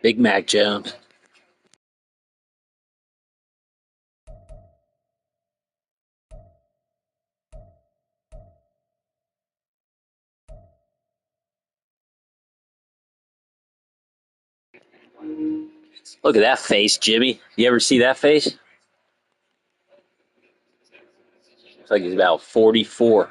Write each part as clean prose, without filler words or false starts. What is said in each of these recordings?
Big Mac Jones. Look at that face, Jimmy. You ever see that face? Looks like he's about 44.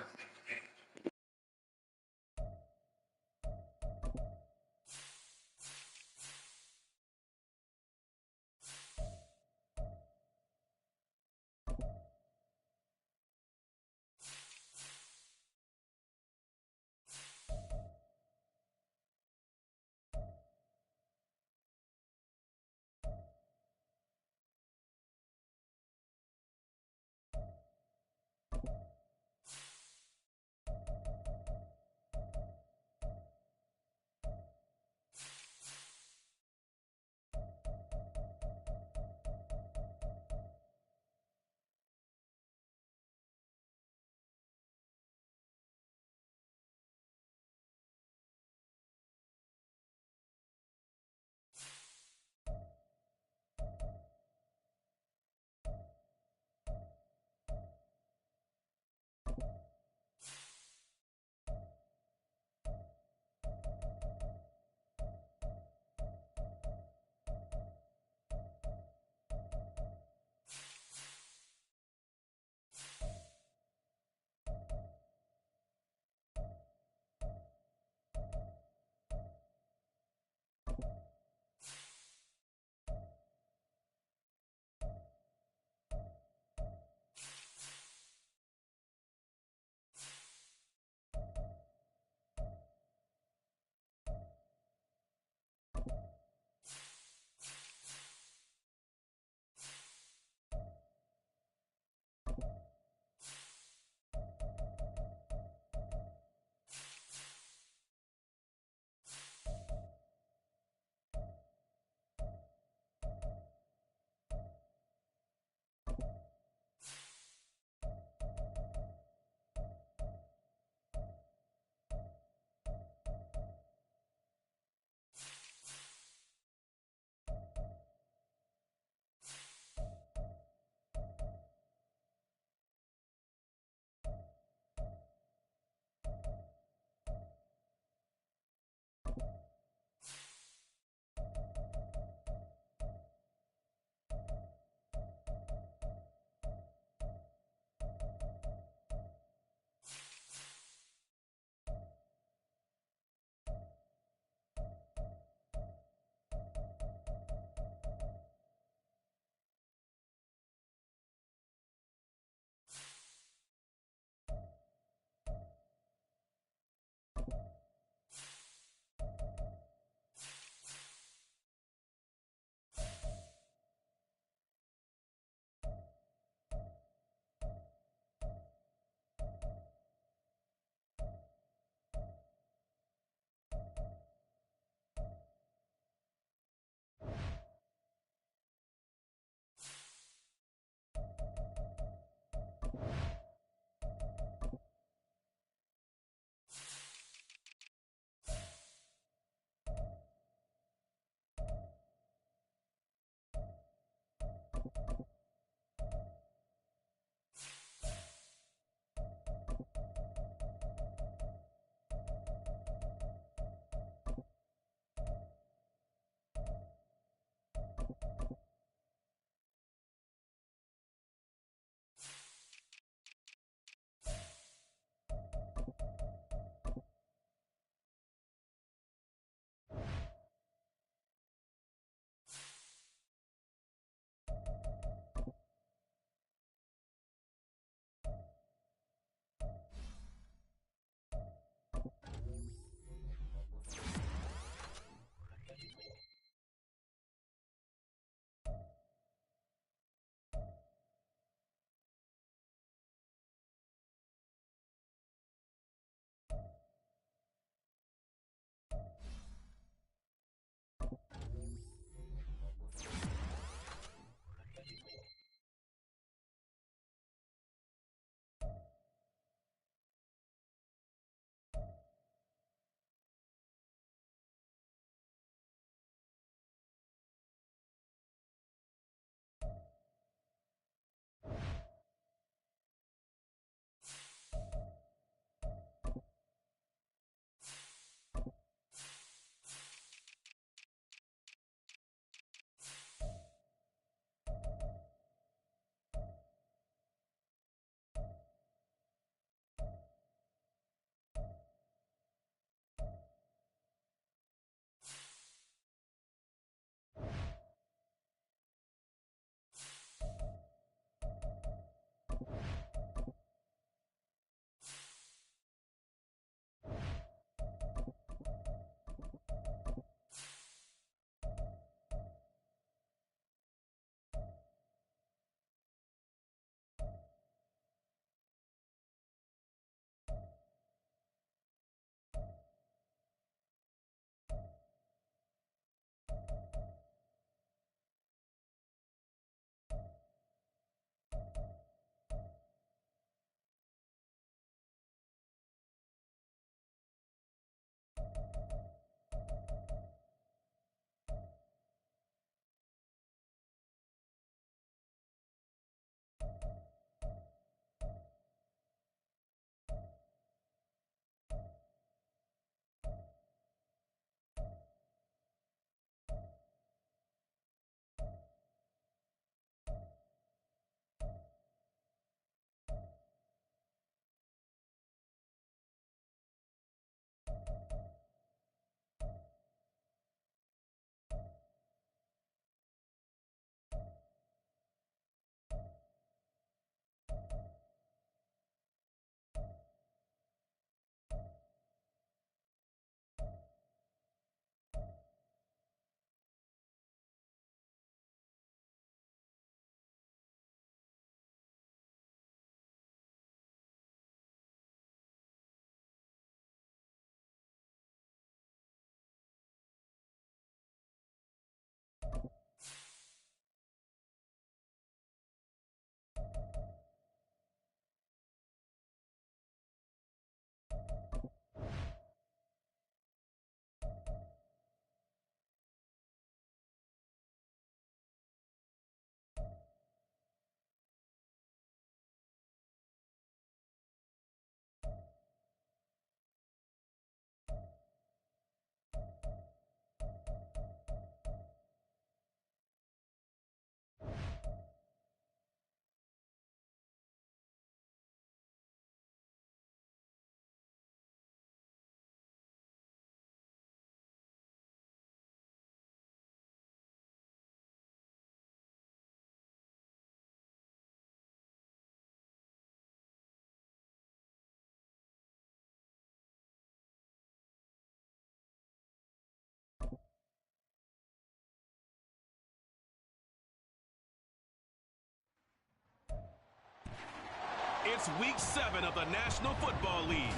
It's Week 7 of the National Football League,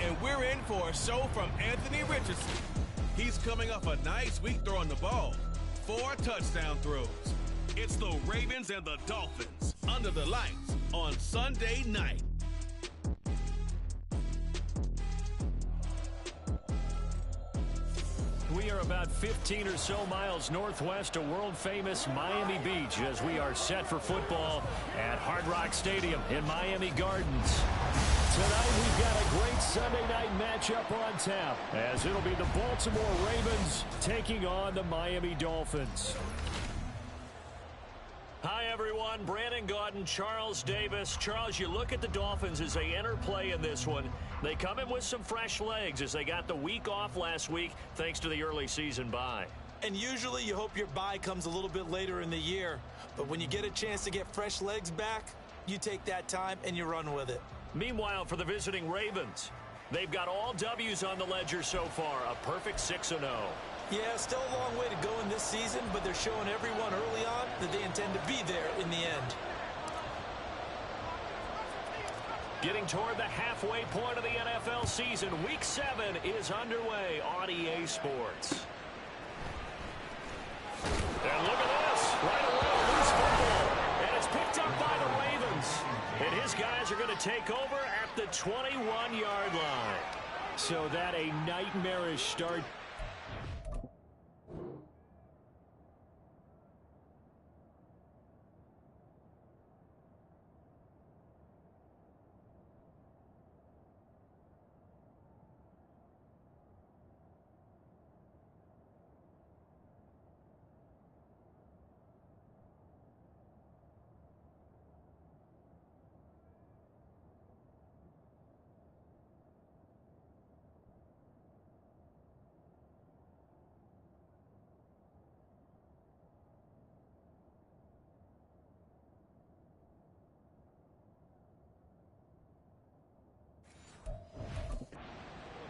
and we're in for a show from Anthony Richardson. He's coming off a nice week throwing the ball. 4 touchdown throws. It's the Ravens and the Dolphins under the lights on Sunday night. We are about 15 or so miles northwest of world-famous Miami Beach as we are set for football at Hard Rock Stadium in Miami Gardens. Tonight we've got a great Sunday night matchup on tap as it'll be the Baltimore Ravens taking on the Miami Dolphins. Hi, everyone. Brandon Gaudin, Charles Davis. Charles, you look at the Dolphins as they enter play in this one. They come in with some fresh legs as they got the week off last week thanks to the early season bye. And usually you hope your bye comes a little bit later in the year. But when you get a chance to get fresh legs back, you take that time and you run with it. Meanwhile, for the visiting Ravens, they've got all W's on the ledger so far, a perfect 6-0. Yeah, still a long way to go in this season, but they're showing everyone early on that they intend to be there in the end. Getting toward the halfway point of the NFL season, Week 7 is underway on EA Sports. And look at this, right away, loose football, and it's picked up by the Ravens. And his guys are going to take over at the 21-yard line. So that a nightmarish start.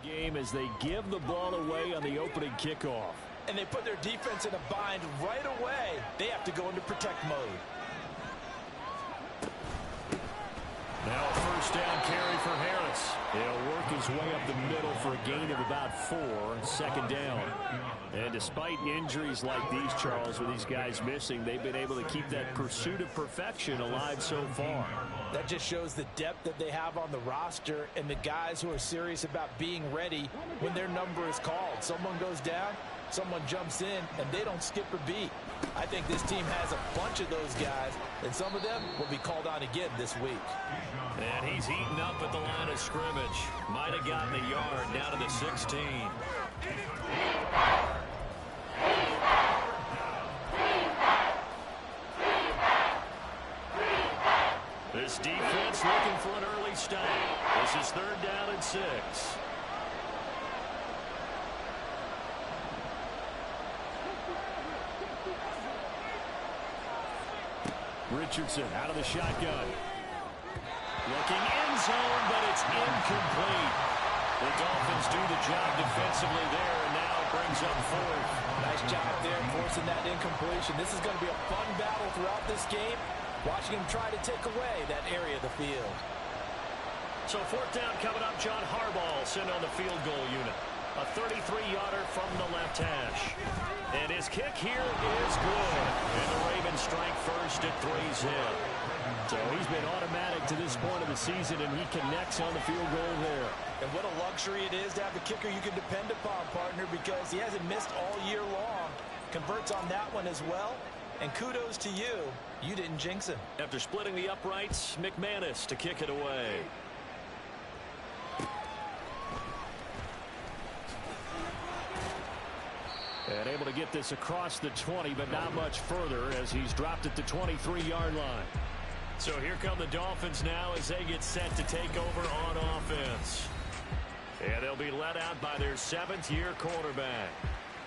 Game as they give the ball away on the opening kickoff. And they put their defense in a bind right away. They have to go into protect mode. Now a first down carry for Harris. He'll work his way up the middle for a gain of about 4, second down. And despite injuries like these, Charles, with these guys missing, they've been able to keep that pursuit of perfection alive so far. That just shows the depth that they have on the roster and the guys who are serious about being ready when their number is called. Someone goes down, someone jumps in, and they don't skip a beat. I think this team has a bunch of those guys, and some of them will be called on again this week. And he's eaten up at the line of scrimmage. Might have gotten a yard down to the 16. This defense looking for an early stop. This is 3rd down and 6. Richardson out of the shotgun. Looking end zone, but it's incomplete. The Dolphins do the job defensively there, and now brings up 4th. Nice job there forcing that incompletion. This is going to be a fun battle throughout this game. Watching him try to take away that area of the field. So 4th down coming up. John Harbaugh sent on the field goal unit. A 33-yarder from the left hash. And his kick here is good. And the Ravens strike first at 3-zip. So he's been automatic to this point of the season, and he connects on the field goal there. And what a luxury it is to have a kicker you can depend upon, partner, because he hasn't missed all year long. Converts on that one as well. And kudos to you. You didn't jinx him. After splitting the uprights, McManus to kick it away. And able to get this across the 20, but not much further as he's dropped at the 23-yard line. So here come the Dolphins now as they get set to take over on offense. And they'll be led out by their 7th-year quarterback.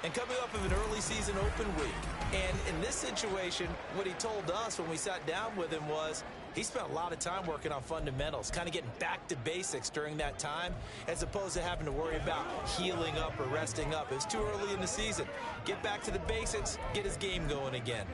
And coming off of an early season open week. And in this situation, what he told us when we sat down with him was he spent a lot of time working on fundamentals, kind of getting back to basics during that time, as opposed to having to worry about healing up or resting up. It was too early in the season. Get back to the basics, get his game going again.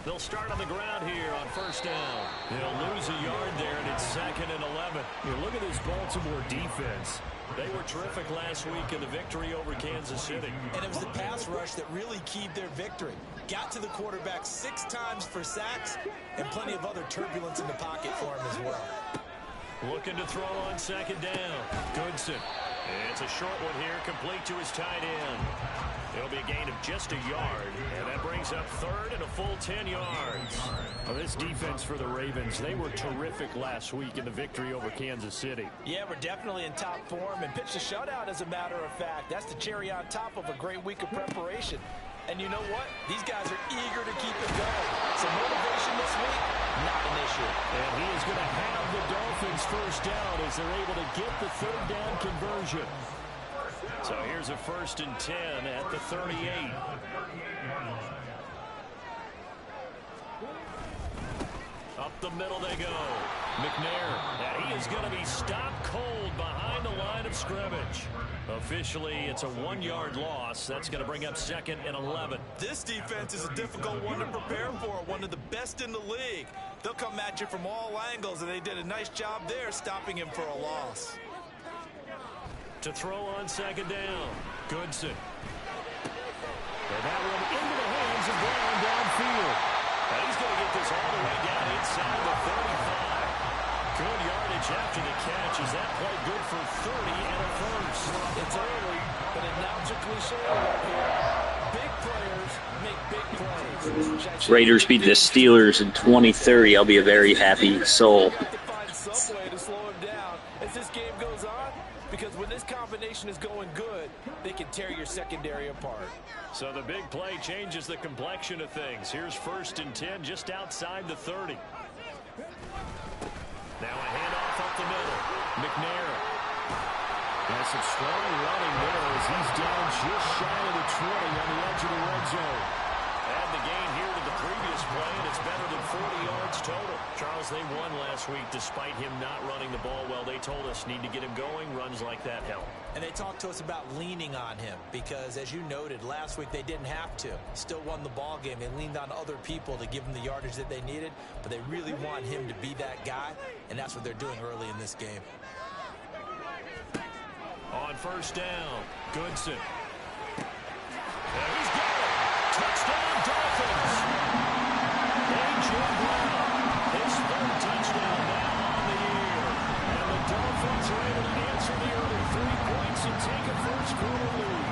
They'll start on the ground here on first down. They'll lose a yard there, and it's 2nd and 11. You look at this Baltimore defense. They were terrific last week in the victory over Kansas City. And it was the pass rush that really keyed their victory. Got to the quarterback 6 times for sacks and plenty of other turbulence in the pocket for him as well. Looking to throw on 2nd down. Goodson. It's a short one here, complete to his tight end. It'll be a gain of just a yard, and that brings up 3rd and a full 10 yards. Well, this defense for the Ravens, they were terrific last week in the victory over Kansas City. Yeah, we're definitely in top form and pitched a shutout, as a matter of fact. That's the cherry on top of a great week of preparation. And you know what? These guys are eager to keep it going. So motivation this week, not an issue. And he is going to have the Dolphins first down as they're able to get the 3rd down conversion. So here's a 1st and 10 at the 38. Up the middle they go. McNair, and he is going to be stopped cold behind the line of scrimmage. Officially, it's a 1-yard loss. That's going to bring up 2nd and 11. This defense is a difficult one to prepare for, one of the best in the league. They'll come at you from all angles, and they did a nice job there stopping him for a loss. To throw on 2nd down, Goodson. And that one into the hands of Brown downfield. And he's going to get this all the way down inside the 35. Good yardage after the catch. Is that play good for 30 and a first? It's early, but it now's a cliche right here. Big players make big plays. Raiders beat the Steelers in 2030. I'll be a very happy soul. To find some way to slow him down as this game goes on, because when this combination is going good, they can tear your secondary apart. So the big play changes the complexion of things. Here's 1st and 10 just outside the 30. Now a handoff up the middle. McNair. Has some strong running there as he's down just shy of the 20 on the edge of the red zone. Add the gain here to the previous play, and it's better than 40 yards total. Charles, they won last week despite him not running the ball well. They told us need to get him going. Runs like that help. And they talked to us about leaning on him because, as you noted, last week they didn't have to. Still won the ball game. They leaned on other people to give them the yardage that they needed, but they really want him to be that guy, and that's what they're doing early in this game. On 1st down, Goodson. And he's got it. Touchdown, Dolphins. A.J. Brown, his 3rd touchdown now on the year. And the Dolphins are able to answer the early 3 points and take a first-quarter lead.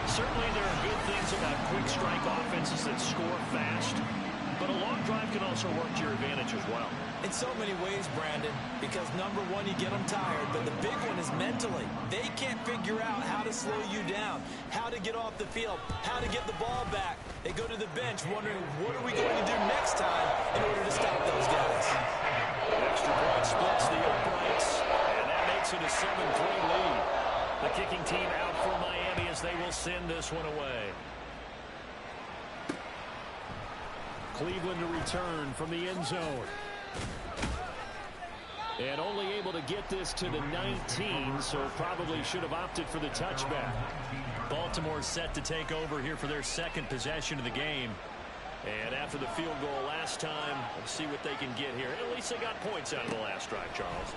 Certainly there are good things about quick-strike offenses that score fast, but a long drive can also work to your advantage as well. In so many ways, Brandon, because number one, you get them tired, but the big one is mentally. They can't figure out how to slow you down, how to get off the field, how to get the ball back. They go to the bench wondering, what are we going to do next time in order to stop those guys? Extra point splits the uprights, and that makes it a 7-3 lead. The kicking team out for Miami as they will send this one away. Cleveland to return from the end zone. And only able to get this to the 19, so probably should have opted for the touchback. Baltimore set to take over here for their 2nd possession of the game. And after the field goal last time, let's see what they can get here. At least they got points out of the last drive, Charles.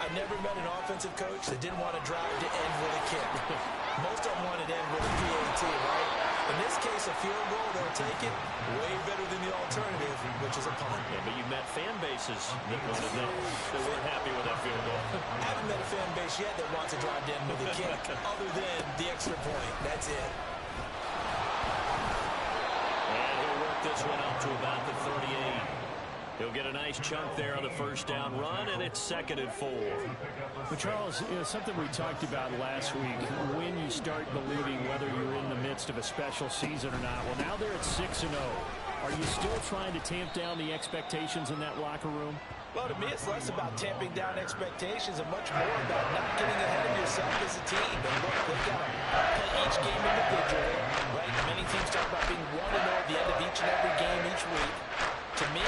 I've never met an offensive coach that didn't want to drive to end with a kick. Most of them wanted to end with a PAT, right? In this case, a field goal, they'll take it. Way better than the alternative, which is a punt. Yeah, but you've met fan bases that wanted that, that weren't happy with that field goal. I haven't met a fan base yet that wants to drive to end with a kick, other than the extra point. That's it. And he'll work this one out to about the 38. He'll get a nice chunk there on the 1st down run, and it's 2nd and 4. But Charles, you know, something we talked about last week, when you start believing whether you're in the midst of a special season or not. Well, now they're at 6-0. Are you still trying to tamp down the expectations in that locker room? Well, to me, it's less about tamping down expectations and much more about not getting ahead of yourself as a team. And look, they've got to play each game individually, right? Many teams talk about being 1-0 at the end of each and every game each week. To me,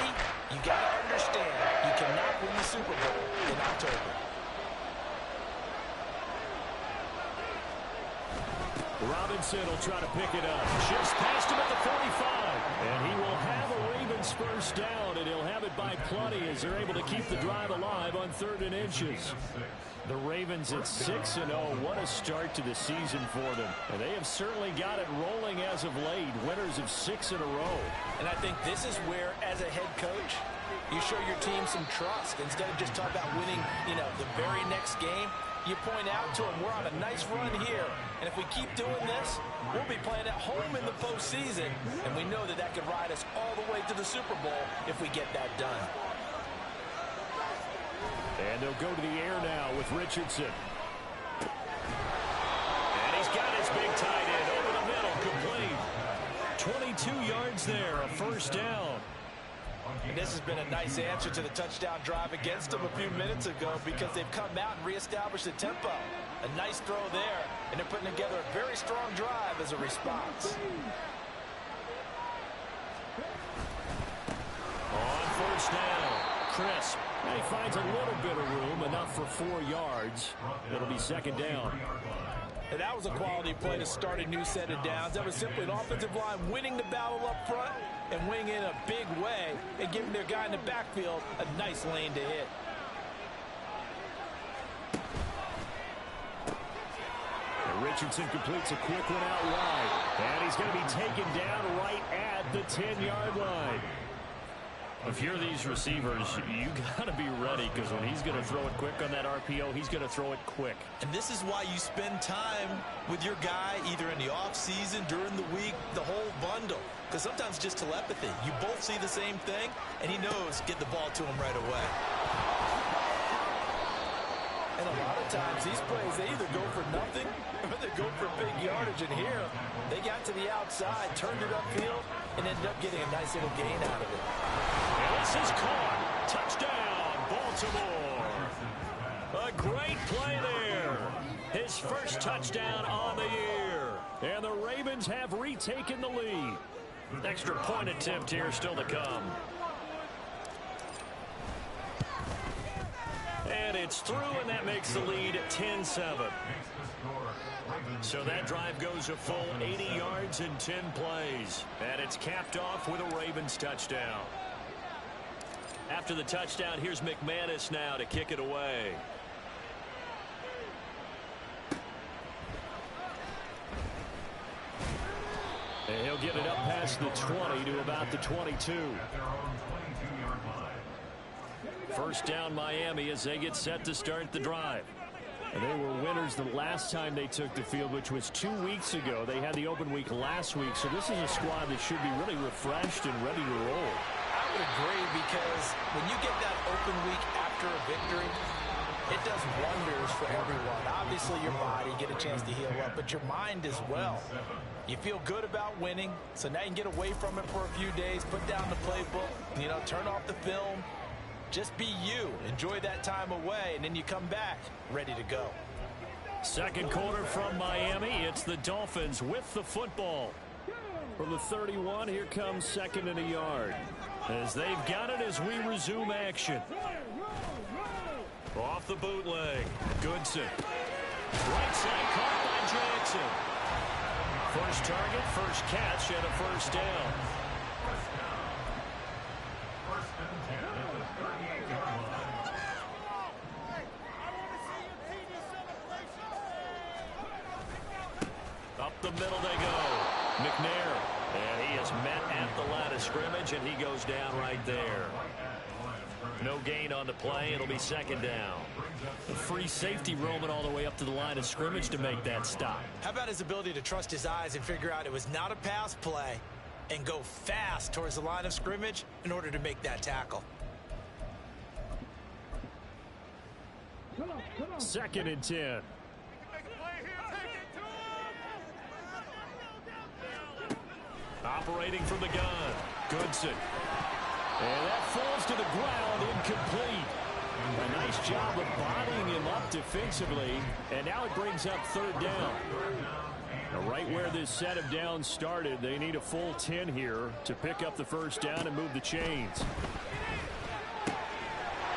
you got to understand you cannot win the Super Bowl in October. Robinson will try to pick it up. Just past him at the 45. And he will have a Ravens as they're able to keep the drive alive on 3rd and inches. The Ravens at 6-0. What a start to the season for them. And they have certainly got it rolling as of late. Winners of 6 in a row. And I think this is where, as a head coach, you show your team some trust. Instead of just talking about winning, the very next game, you point out to them, we're on a nice run here. And if we keep doing this, we'll be playing at home in the postseason. And we know that that could ride us all the way to the Super Bowl if we get that done. And they'll go to the air now with Richardson. And he's got his big tight end over the middle, complete. 22 yards there, a first down. And this has been a nice answer to the touchdown drive against them a few minutes ago because they've come out and reestablished the tempo. A nice throw there, and they're putting together a very strong drive as a response. On first down, Crisp. And he finds a little bit of room, enough for 4 yards. It'll be second down. And that was a quality play to start a new set of downs. That was simply an offensive line winning the battle up front and winning in a big way and giving their guy in the backfield a nice lane to hit. And Richardson completes a quick one out wide. And he's going to be taken down right at the 10-yard line. If you're these receivers, you got to be ready because when he's going to throw it quick on that RPO, he's going to throw it quick. And this is why you spend time with your guy either in the offseason, during the week, the whole bundle. Because sometimes just telepathy. You both see the same thing, and he knows get the ball to him right away. And a lot of times these plays, they either go for nothing or they go for big yardage. And here, they got to the outside, turned it upfield, and ended up getting a nice little gain out of it. And this is caught. Touchdown, Baltimore. A great play there. His first touchdown on the year. And the Ravens have retaken the lead. Extra point attempt here still to come. And it's through, and that makes the lead 10-7. So that drive goes a full 80 yards in 10 plays. And it's capped off with a Ravens touchdown. After the touchdown, here's McManus now to kick it away. And he'll get it up past the 20 to about the 22. First down Miami as they get set to start the drive. And they were winners the last time they took the field, which was 2 weeks ago. They had the open week last week, so this is a squad that should be really refreshed and ready to roll. I would agree because when you get that open week after a victory, it does wonders for everyone. Obviously, your body get a chance to heal up, but your mind as well. You feel good about winning, so now you can get away from it for a few days, put down the playbook, turn off the film. Just be you. Enjoy that time away, and then you come back ready to go. Second quarter from Miami. It's the Dolphins with the football. From the 31, here comes second and a yard. As they've got it as we resume action. Off the bootleg. Goodson. Right side caught by Jackson. First target, first catch, and a first down. Up the middle they go. McNair. And he is met at the line of scrimmage, and he goes down right there. No gain on the play. It'll be second down. A free safety roaming all the way up to the line of scrimmage to make that stop. How about his ability to trust his eyes and figure out it was not a pass play and go fast towards the line of scrimmage in order to make that tackle? Second and 10. Operating from the gun. Goodson. And that falls to the ground, incomplete. A nice job of bodying him up defensively. And now it brings up third down. Now right where this set of downs started, they need a full 10 here to pick up the first down and move the chains.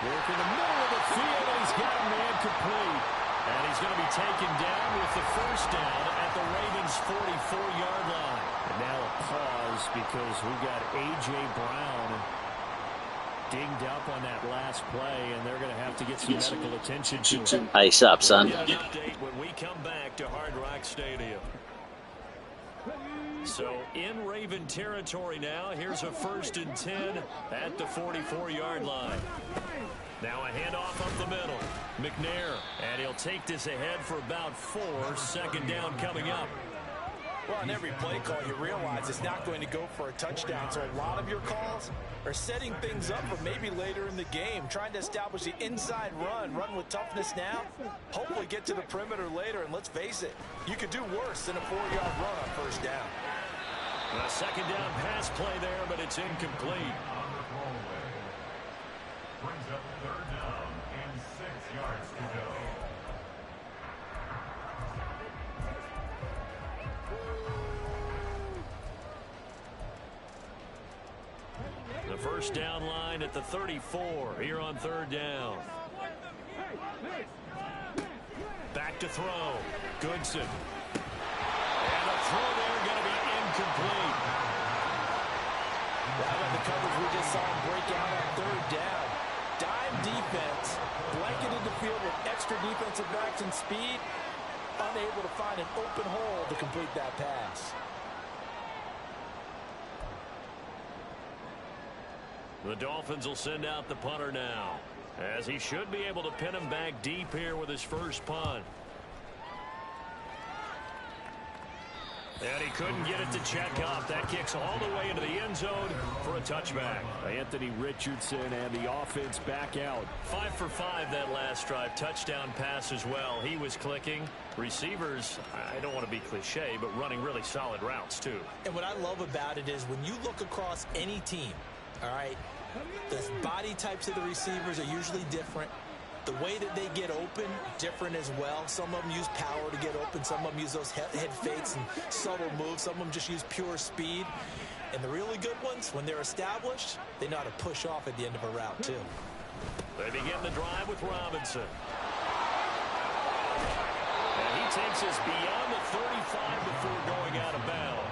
Work in the middle of the field, and he's got a man complete. And he's going to be taken down with the first down at the Ravens' 44-yard line. And now a pause because we got A.J. Brown dinged up on that last play, and they're going to have to get some medical attention to him. Ice up, son. We'll get an update when we come back to Hard Rock Stadium. So in Raven territory now. Here's a 1st and 10 at the 44-yard line. Now a handoff up the middle. McNair, and he'll take this ahead for about 4. 2nd down coming up. Well, on every play call, you realize it's not going to go for a touchdown. So a lot of your calls are setting things up for maybe later in the game, trying to establish the inside run with toughness now, hopefully get to the perimeter later. And let's face it, you could do worse than a 4-yard run on 1st down. A 2nd down pass play there, but it's incomplete. Brings up 3rd down and 6 yards to go. The 1st down line at the 34 here on 3rd down. Back to throw. Goodson. And a throw there going to be incomplete. Right on the coverage, we just saw him break out on 3rd down. Dime defense, blanketed the field with extra defensive backs and speed, unable to find an open hole to complete that pass. The Dolphins will send out the punter now, as he should be able to pin him back deep here with his first punt. And he couldn't get it to check up. That kicks all the way into the end zone for a touchback. Anthony Richardson and the offense back out. 5 for 5 that last drive. Touchdown pass as well. He was clicking. Receivers, I don't want to be cliche, but running really solid routes too. And what I love about it is when you look across any team, all right, the body types of the receivers are usually different. The way that they get open, different as well. Some of them use power to get open. Some of them use those head fakes and subtle moves. Some of them just use pure speed. And the really good ones, when they're established, they know how to push off at the end of a route, too. They begin the drive with Robinson. And he takes us beyond the 35 before going out of bounds.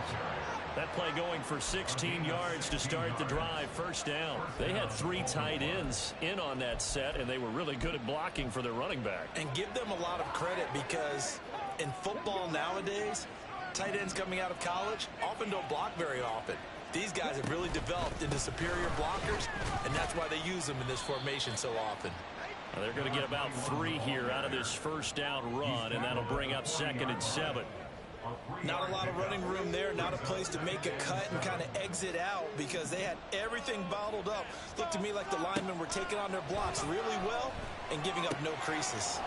That play going for 16 yards to start the drive. 1st down. They had 3 tight ends in on that set, and they were really good at blocking for their running back. And give them a lot of credit because in football nowadays, tight ends coming out of college often don't block very often. These guys have really developed into superior blockers, and that's why they use them in this formation so often. Well, they're going to get about 3 here out of this 1st down run, and that'll bring up 2nd and 7. Not a lot of running room there, not a place to make a cut and kind of exit out because they had everything bottled up. Looked to me like the linemen were taking on their blocks really well and giving up no creases.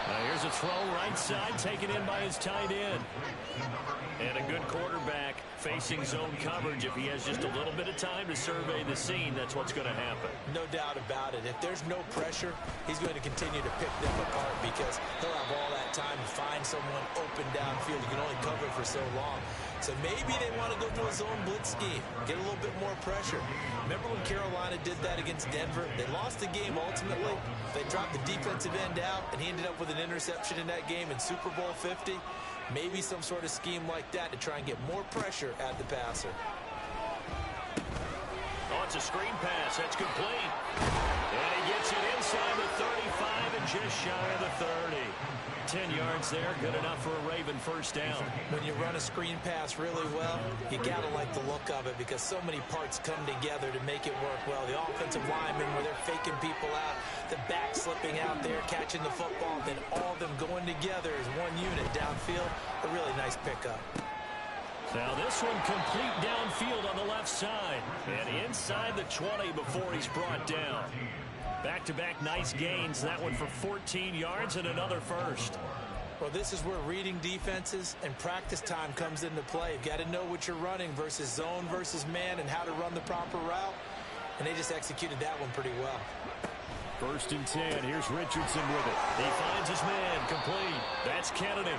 Now here's a throw right side, taken in by his tight end. And a good quarterback facing zone coverage. If he has just a little bit of time to survey the scene, that's what's going to happen. No doubt about it. If there's no pressure, he's going to continue to pick them apart because he'll have all that time to find someone open downfield. You can only cover for so long. So maybe they want to go to a zone blitz scheme, get a little bit more pressure. Remember when Carolina did that against Denver? They lost the game ultimately. They dropped the defensive end out, and he ended up with an interception in that game in Super Bowl 50. Maybe some sort of scheme like that to try and get more pressure at the passer. Oh, it's a screen pass. That's complete. And he gets it inside the 35 and just shy of the 30. 10 yards there, good enough for a Raven 1st down. When you run a screen pass really well, you gotta like the look of it because so many parts come together to make it work well. The offensive linemen where they're faking people out, the back slipping out there, catching the football, then all of them going together as one unit downfield. A really nice pickup. Now this one complete downfield on the left side. And inside the 20 before he's brought down. Back-to-back nice gains. That one for 14 yards and another 1st. Well, this is where reading defenses and practice time comes into play. You've got to know what you're running versus zone versus man and how to run the proper route. And they just executed that one pretty well. 1st and 10. Here's Richardson with it. He finds his man. Complete. That's Kennedy.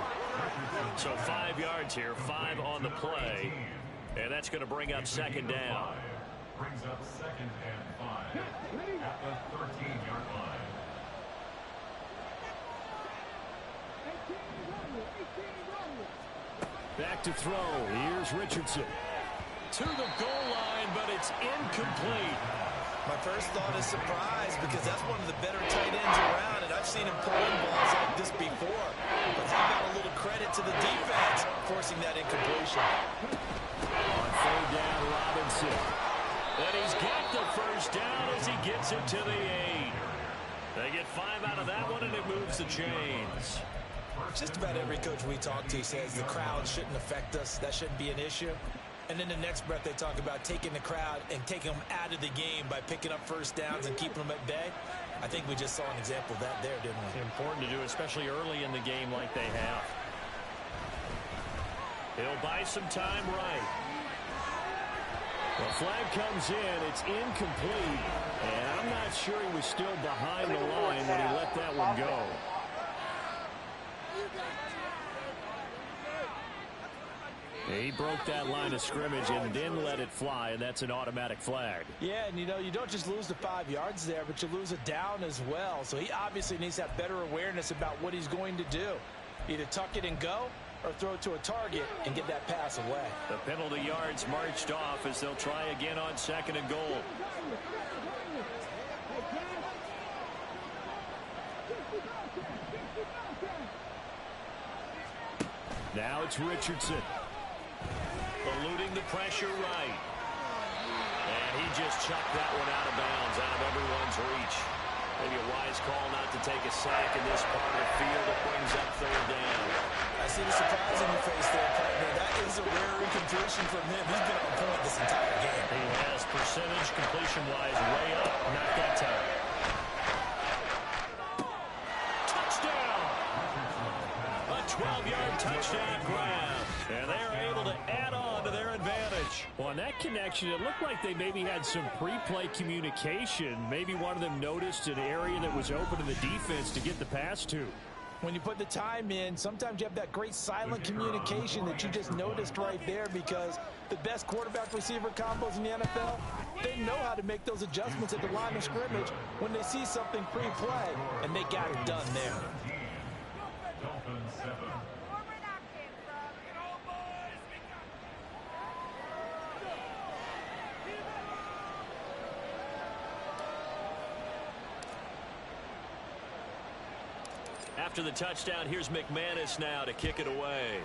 So 5 yards here. 5 on the play. And that's going to bring up 2nd down. Brings up 2nd and 5 at the 13-yard line. Back to throw. Here's Richardson. To the goal line, but it's incomplete. My first thought is surprise because that's one of the better tight ends around, and I've seen him pull in balls like this before. But he got a little credit to the defense forcing that incompletion. On third down, Robinson. And he's got the first down as he gets it to the 8. They get 5 out of that one, and it moves the chains. Just about every coach we talk to says the crowd shouldn't affect us. That shouldn't be an issue. And in the next breath, they talk about taking the crowd and taking them out of the game by picking up first downs and keeping them at bay. I think we just saw an example of that there, didn't we? Important to do, especially early in the game like they have. He'll buy some time right. The flag comes in. It's incomplete. And I'm not sure he was still behind the line when he let that one go. He broke that line of scrimmage and then let it fly, and that's an automatic flag. Yeah, and you know, you don't just lose the 5 yards there, but you lose a down as well. So he obviously needs to have better awareness about what he's going to do. Either tuck it and go or throw it to a target and get that pass away. The penalty yards marched off as they'll try again on 2nd and goal. Now it's Richardson. Eluding the pressure right. And he just chucked that one out of bounds, out of everyone's reach. Maybe a wise call not to take a sack in this part of the field. It brings up 3rd down. I see the surprise in your face there, partner. That is a rare incompletion from him. He's been on point this entire game. He has percentage completion-wise way up. Not that time. Touchdown! A 12-yard touchdown grab. And they're able to add on to their advantage. Well, on that connection, it looked like they maybe had some pre-play communication. Maybe one of them noticed an area that was open to the defense to get the pass to. When you put the time in, sometimes you have that great silent communication that you just noticed right there, because the best quarterback-receiver combos in the NFL, they know how to make those adjustments at the line of scrimmage when they see something pre-play, and they got it done there. Dolphins 7. After the touchdown, here's McManus now to kick it away.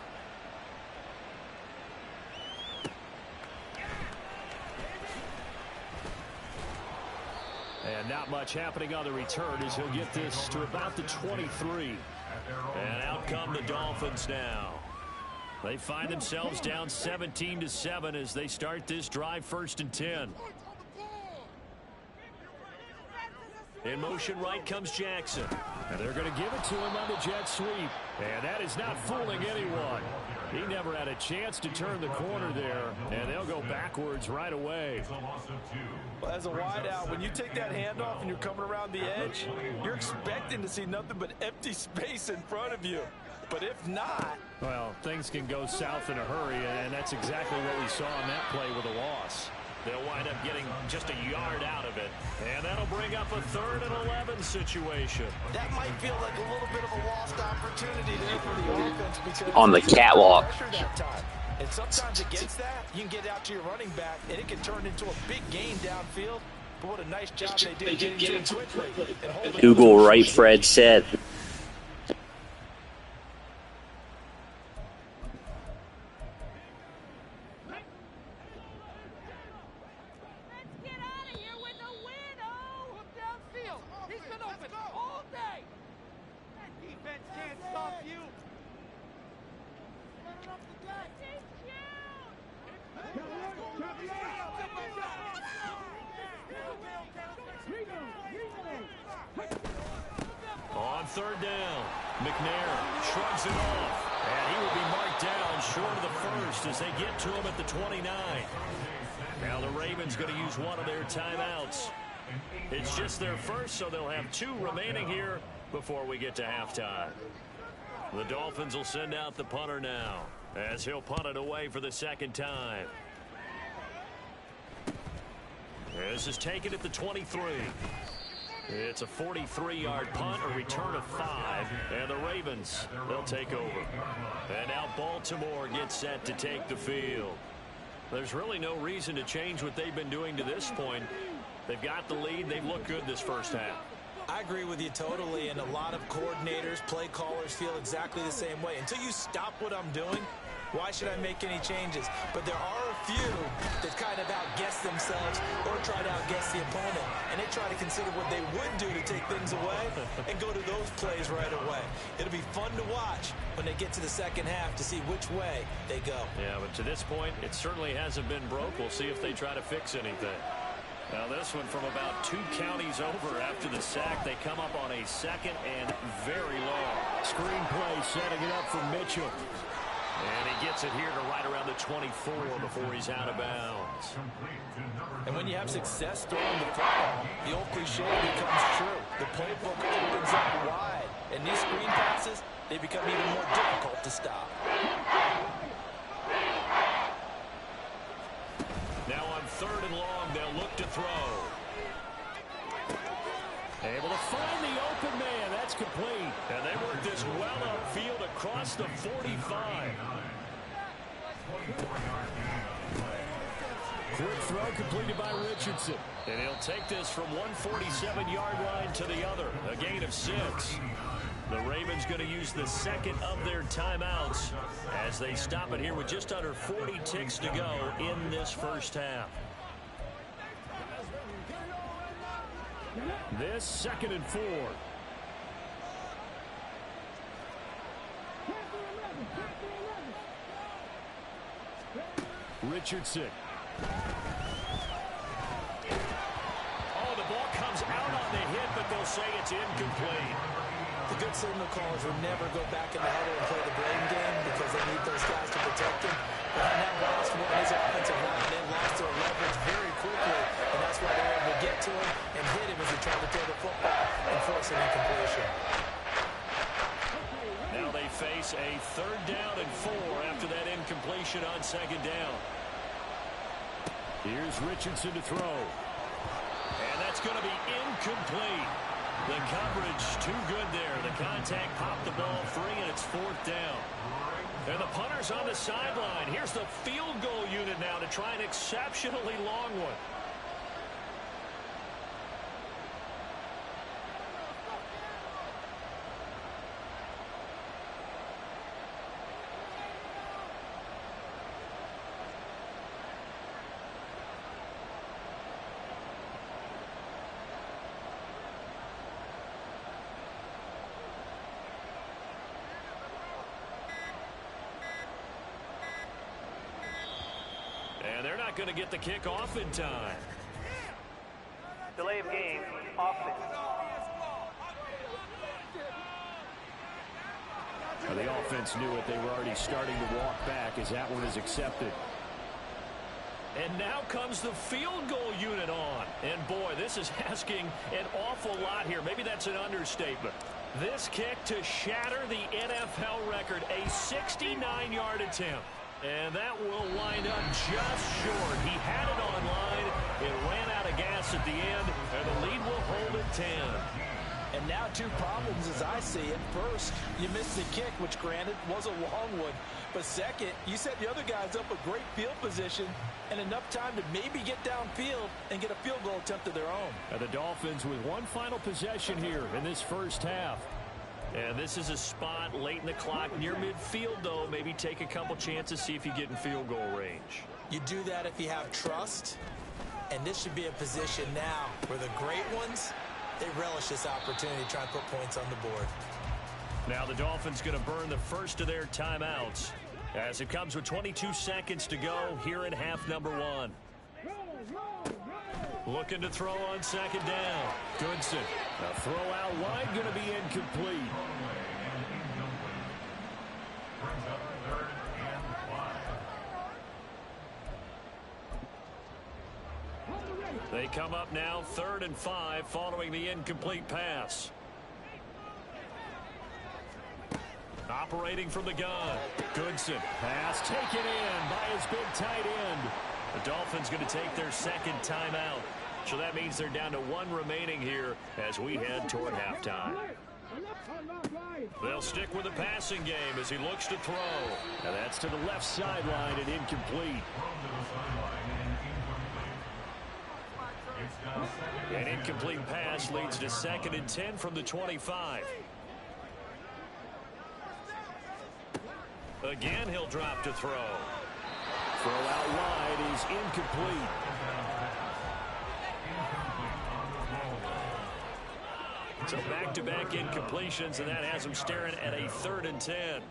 And not much happening on the return as he'll get this to about the 23. And out come the Dolphins now. They find themselves down 17-7 as they start this drive, 1st and 10. In motion right comes Jackson. And they're going to give it to him on the jet sweep. And that is not fooling anyone. He never had a chance to turn the corner there. And they'll go backwards right away. Well, as a wideout, when you take that handoff and you're coming around the edge, you're expecting to see nothing but empty space in front of you. But if not... well, things can go south in a hurry, and that's exactly what we saw on that play with a loss. They'll wind up getting just a yard out of it. And that'll bring up a 3rd and 11 situation. That might feel like a little bit of a lost opportunity there for the offense, because On the catwalk. that time. And sometimes against that, you can get out to your running back, and it can turn into a big gain downfield. But what a nice job they did getting to it quickly. Google right, Fred said. On 3rd down, McNair shrugs it off, and he will be marked down short of the 1st as they get to him at the 29. Now the Ravens going to use one of their timeouts. It's just their first, so they'll have 2 remaining here before we get to halftime. The Dolphins will send out the punter now as he'll punt it away for the 2nd time. This is taken at the 23. It's a 43-yard punt, a return of 5, and the Ravens, they'll take over. And now Baltimore gets set to take the field. There's really no reason to change what they've been doing to this point. They've got the lead. They've looked good this first half. I agree with you totally, and a lot of coordinators, play callers feel exactly the same way. Until you stop what I'm doing, why should I make any changes? But there are a few that kind of outguess themselves or try to outguess the opponent, and they try to consider what they would do to take things away and go to those plays right away. It'll be fun to watch when they get to the second half to see which way they go. Yeah, but to this point, it certainly hasn't been broke. We'll see if they try to fix anything. Now this one from about 2 counties over after the sack. They come up on a second and very long. Screen play setting it up for Mitchell. And he gets it here to right around the 24 before he's out of bounds. And when you have success throwing the football, the old cliche becomes true. The playbook opens up wide. And these screen passes, they become even more difficult to stop. Now on 3rd and long, they'll look to throw. Able to find the open man. That's complete. And they work this well upfield across the 45. Quick throw completed by Richardson. And he'll take this from 147-yard line to the other. A gain of 6. The Ravens going to use the second of their timeouts as they stop it here with just under 40 ticks to go in this first half. This 2nd and 4. Richardson. Oh, the ball comes out on the hit, but they'll say it's incomplete. The good signal callers will never go back in the huddle and play the blame game because they need those guys to protect them. But on that last one, his offensive line then lost their leverage very quickly, and that's why they're able to get to him and hit him as he tried to throw the football and force an incompletion. Now they face a 3rd down and 4 after that incompletion on 2nd down. Here's Richardson to throw. And that's going to be incomplete. The coverage too good there. The contact popped the ball free, and it's 4th down. And the punter's on the sideline. Here's the field goal unit now to try an exceptionally long one. And they're not going to get the kick off in time. Delay of game, offense. Well, the offense knew it. They were already starting to walk back as that one is accepted. And now comes the field goal unit on. And boy, this is asking an awful lot here. Maybe that's an understatement. This kick to shatter the NFL record, a 69-yard attempt. And that will wind up just short. He had it on line. It ran out of gas at the end, and the lead will hold at 10. And now 2 problems as I see it. First, you missed the kick, which granted was a long one. But second, you set the other guys up with great field position and enough time to maybe get downfield and get a field goal attempt of their own. And the Dolphins with one final possession here in this first half. And this is a spot late in the clock near midfield, though. Maybe take a couple chances, see if you get in field goal range. You do that if you have trust. And this should be a position now where the great ones, they relish this opportunity to try and put points on the board. Now the Dolphins going to burn the first of their timeouts as it comes with 22 seconds to go here in half number 1. Looking to throw on 2nd down. Goodson. A throw out wide going to be incomplete. They come up now 3rd and 5 following the incomplete pass. Operating from the gun. Goodson. Pass taken in by his big tight end. The Dolphins going to take their 2nd timeout. So that means they're down to 1 remaining here as we head toward halftime. They'll stick with the passing game as he looks to throw. And that's to the left sideline and incomplete. An incomplete pass leads to 2nd and 10 from the 25. Again, he'll drop to throw. Throw out wide is incomplete. So back-to-back incompletions, and that has him staring at a 3rd and 10.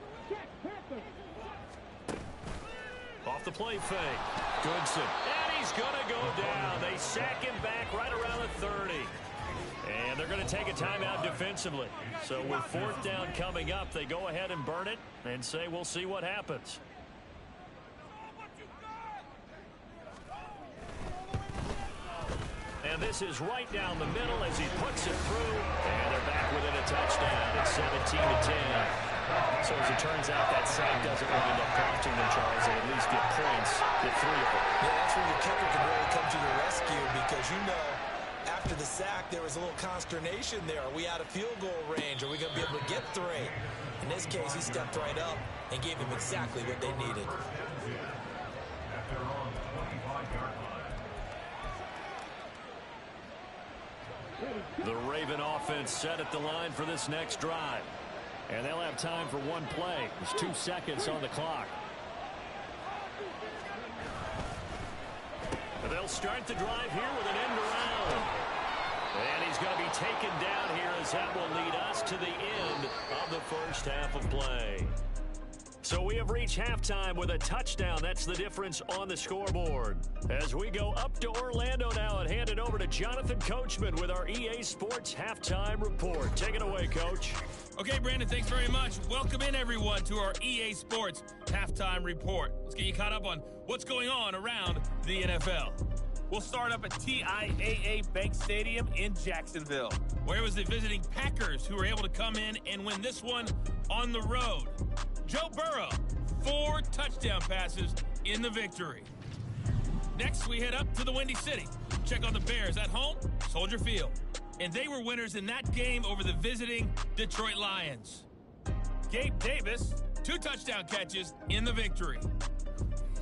Off the play fake. Goodson. And he's going to go down. They sack him back right around the 30. And they're going to take a timeout defensively. So with 4th down coming up, they go ahead and burn it and say we'll see what happens. And this is right down the middle as he puts it through. And they're back within a touchdown. It's 17-10. So as it turns out, that sack doesn't wind up costing them, Charles. They at least get points, get 3 of them. Yeah, that's where your kicker can really come to the rescue because you know after the sack there was a little consternation there. Are we out of field goal range? Are we going to be able to get 3? In this case, he stepped right up and gave them exactly what they needed. The Raven offense set at the line for this next drive. And they'll have time for 1 play. There's 2 seconds on the clock. They'll start the drive here with an end around. And he's going to be taken down here as that will lead us to the end of the first half of play. So we have reached halftime with a touchdown. That's the difference on the scoreboard. As we go up to Orlando now and hand it over to Jonathan Coachman with our EA Sports Halftime Report. Take it away, Coach. Okay, Brandon, thanks very much. Welcome in, everyone, to our EA Sports Halftime Report. Let's get you caught up on what's going on around the NFL. We'll start up at TIAA Bank Stadium in Jacksonville, where it was the visiting Packers who were able to come in and win this one on the road. Joe Burrow, 4 touchdown passes in the victory. Next, we head up to the Windy City. Check on the Bears at home, Soldier Field. And they were winners in that game over the visiting Detroit Lions. Gabe Davis, 2 touchdown catches in the victory.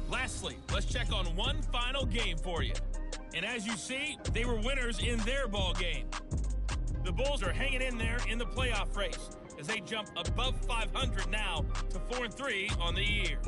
Lastly, let's check on one final game for you. And as you see, they were winners in their ball game. The Bulls are hanging in there in the playoff race as they jump above 500 now to 4-3 on the year.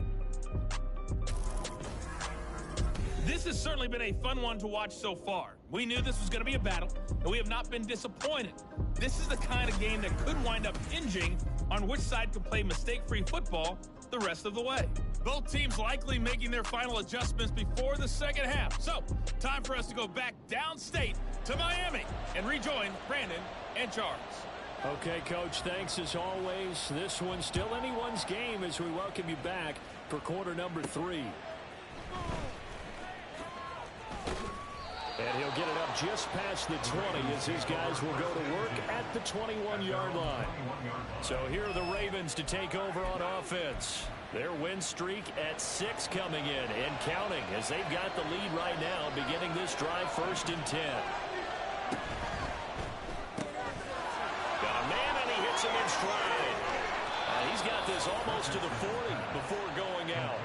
This has certainly been a fun one to watch so far. We knew this was going to be a battle, and we have not been disappointed. This is the kind of game that could wind up hinging on which side can play mistake-free football the rest of the way. Both teams likely making their final adjustments before the second half. So, time for us to go back downstate to Miami and rejoin Brandon and Charles. Okay, Coach, thanks as always. This one's still anyone's game as we welcome you back for quarter number 3. And he'll get it up just past the 20 as his guys will go to work at the 21-yard line. So here are the Ravens to take over on offense. Their win streak at 6 coming in and counting as they've got the lead right now beginning this drive 1st and 10. Got a man and he hits him in stride. He's got this almost to the 40 before going out.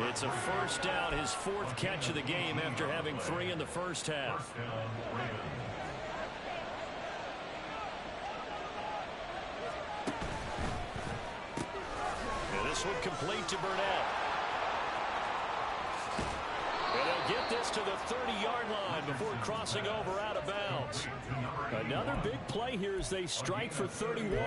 It's a first down, his 4th catch of the game after having 3 in the first half. And this one complete to Burnett. And he'll get this to the 30-yard line before crossing over out of bounds. Another big play here as they strike for 31.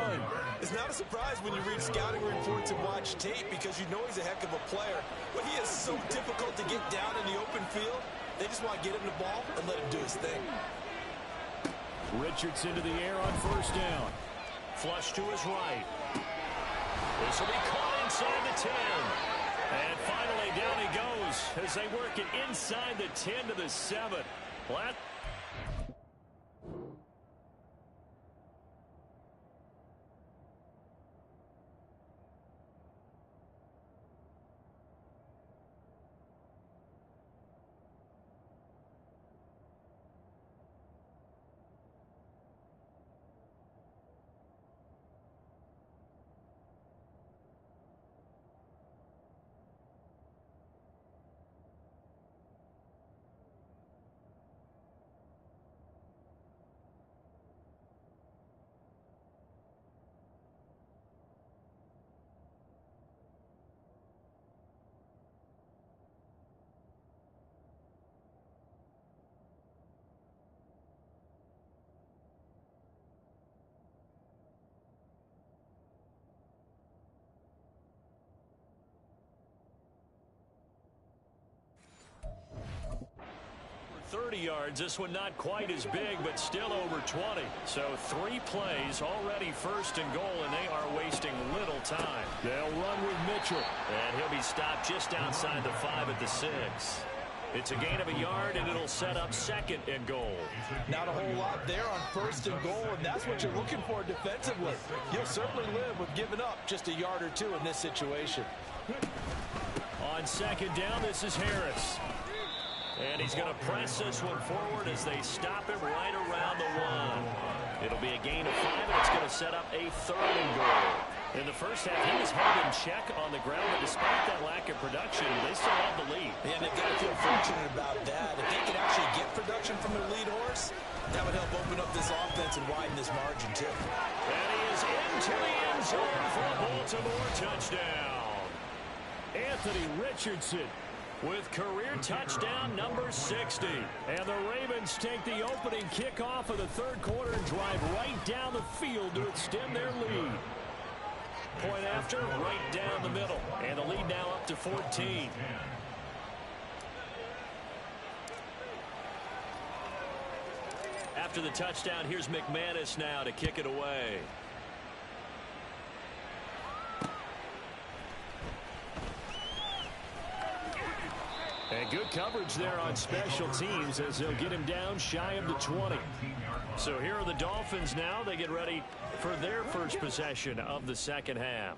It's not a surprise when you read scouting reports and watch tape because you know he's a heck of a player. But he is so difficult to get down in the open field. They just want to get him the ball and let him do his thing. Richards into the air on first down. Flush to his right. This will be caught inside the 10. And finally down he goes as they work it inside the 10 to the 7. Well, 30 yards. This one not quite as big, but still over 20. So 3 plays, already first and goal, and they are wasting little time. They'll run with Mitchell. And he'll be stopped just outside the 5 at the 6. It's a gain of a yard, and it'll set up second and goal. Not a whole lot there on first and goal, and that's what you're looking for defensively. You'll certainly live with giving up just a yard or 2 in this situation. On second down, this is Harris. And he's going to press this one forward as they stop him right around the 1. It'll be a gain of 5, and it's going to set up a third and goal. In the first half, he was held in check on the ground, but despite that lack of production, they still have the lead. Yeah, they've got to feel fortunate about that. If they could actually get production from their lead horse, that would help open up this offense and widen this margin, too. And he is into the end zone for a Baltimore touchdown. Anthony Richardson with career touchdown number 60. And the Ravens take the opening kickoff of the third quarter and drive right down the field to extend their lead. Point after, right down the middle. And the lead now up to 14. After the touchdown, here's McManus now to kick it away. And good coverage there on special teams as they'll get him down shy of the 20. So here are the Dolphins now. They get ready for their first possession of the second half.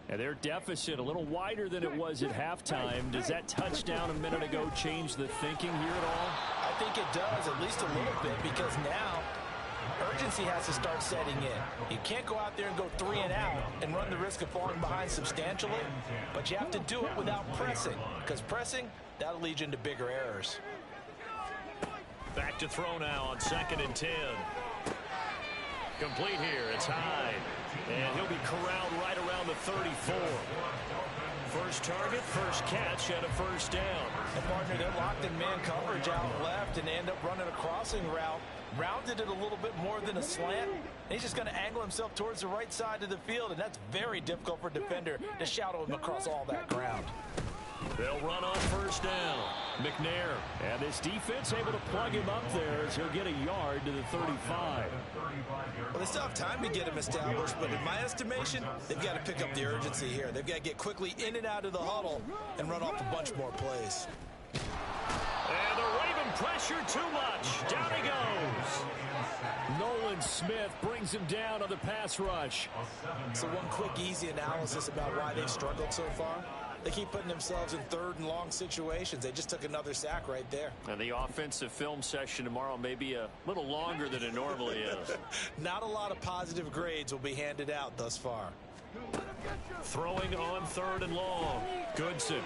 And their deficit a little wider than it was at halftime. Does that touchdown a minute ago change the thinking here at all? I think it does, at least a little bit, because now urgency has to start setting in. You can't go out there and go 3 and out and run the risk of falling behind substantially, but you have to do it without pressing, because pressing, that'll lead you into bigger errors. Back to throw now on 2nd and 10. Complete here. It's Hyde. And he'll be corralled right around the 34. First target, first catch, and a first down. And partner, they're locked in man coverage out left, and they end up running a crossing route. Rounded it a little bit more than a slant. He's just going to angle himself towards the right side of the field, and that's very difficult for a defender to shadow him across all that ground. They'll run on first down. McNair. And this defense able to plug him up there as he'll get a yard to the 35. Well, they still have time to get him established, but in my estimation, they've got to pick up the urgency here. They've got to get quickly in and out of the huddle and run off a bunch more plays. And the Raven pressure too much. Down he goes. Nolan Smith brings him down on the pass rush. So one quick, easy analysis about why they've struggled so far. They keep putting themselves in 3rd and long situations. They just took another sack right there. And the offensive film session tomorrow may be a little longer than it normally is. Not a lot of positive grades will be handed out thus far. Throwing on 3rd and long. Goodson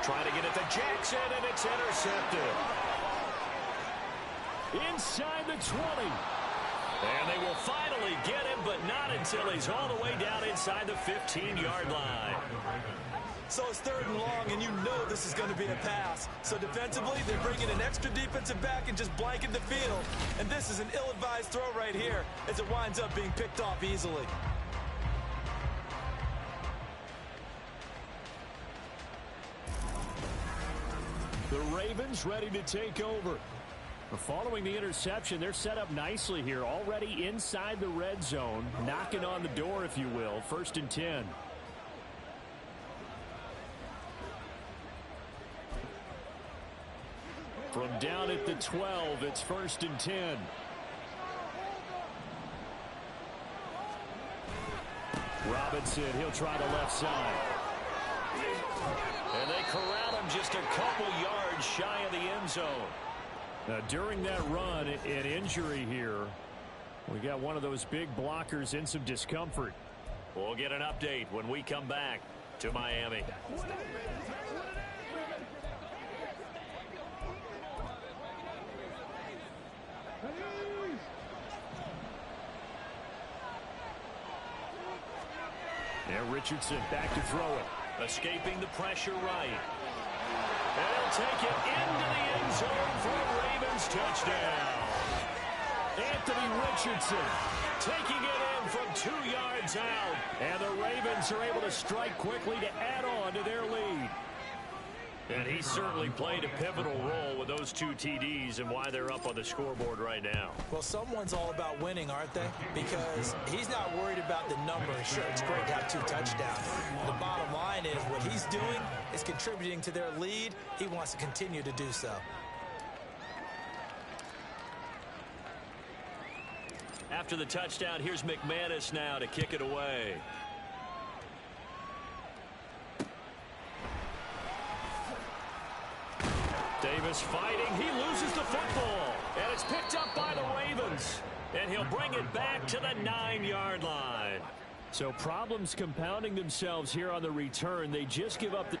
trying to get it to Jackson, and it's intercepted. Inside the 20. And they will finally get him, but not until he's all the way down inside the 15-yard line. So it's 3rd and long, and you know this is going to be a pass. So defensively, they're bringing an extra defensive back and just blanking the field. And this is an ill-advised throw right here as it winds up being picked off easily. The Ravens ready to take over. Following the interception, they're set up nicely here, already inside the red zone, knocking on the door, if you will. 1st and 10. From down at the 12, it's 1st and 10. Robinson, he'll try the left side. And they corral him just a couple yards shy of the end zone. Now, during that run, an injury here. We got one of those big blockers in some discomfort. We'll get an update when we come back to Miami. There, Richardson back to throw it. Escaping the pressure right. And he'll take it into the end zone for a Ravens touchdown. Anthony Richardson taking it in from 2 yards out. And the Ravens are able to strike quickly to add on to their lead. And he certainly played a pivotal role with those 2 TDs and why they're up on the scoreboard right now. Well, someone's all about winning, aren't they? Because he's not worried about the number. Sure, it's great to have 2 touchdowns. The bottom line is what he's doing is contributing to their lead. He wants to continue to do so. After the touchdown, here's McManus now to kick it away. Davis fighting. He loses the football. And it's picked up by the Ravens. And he'll bring it back to the 9-yard line. So problems compounding themselves here on the return. They just give up the...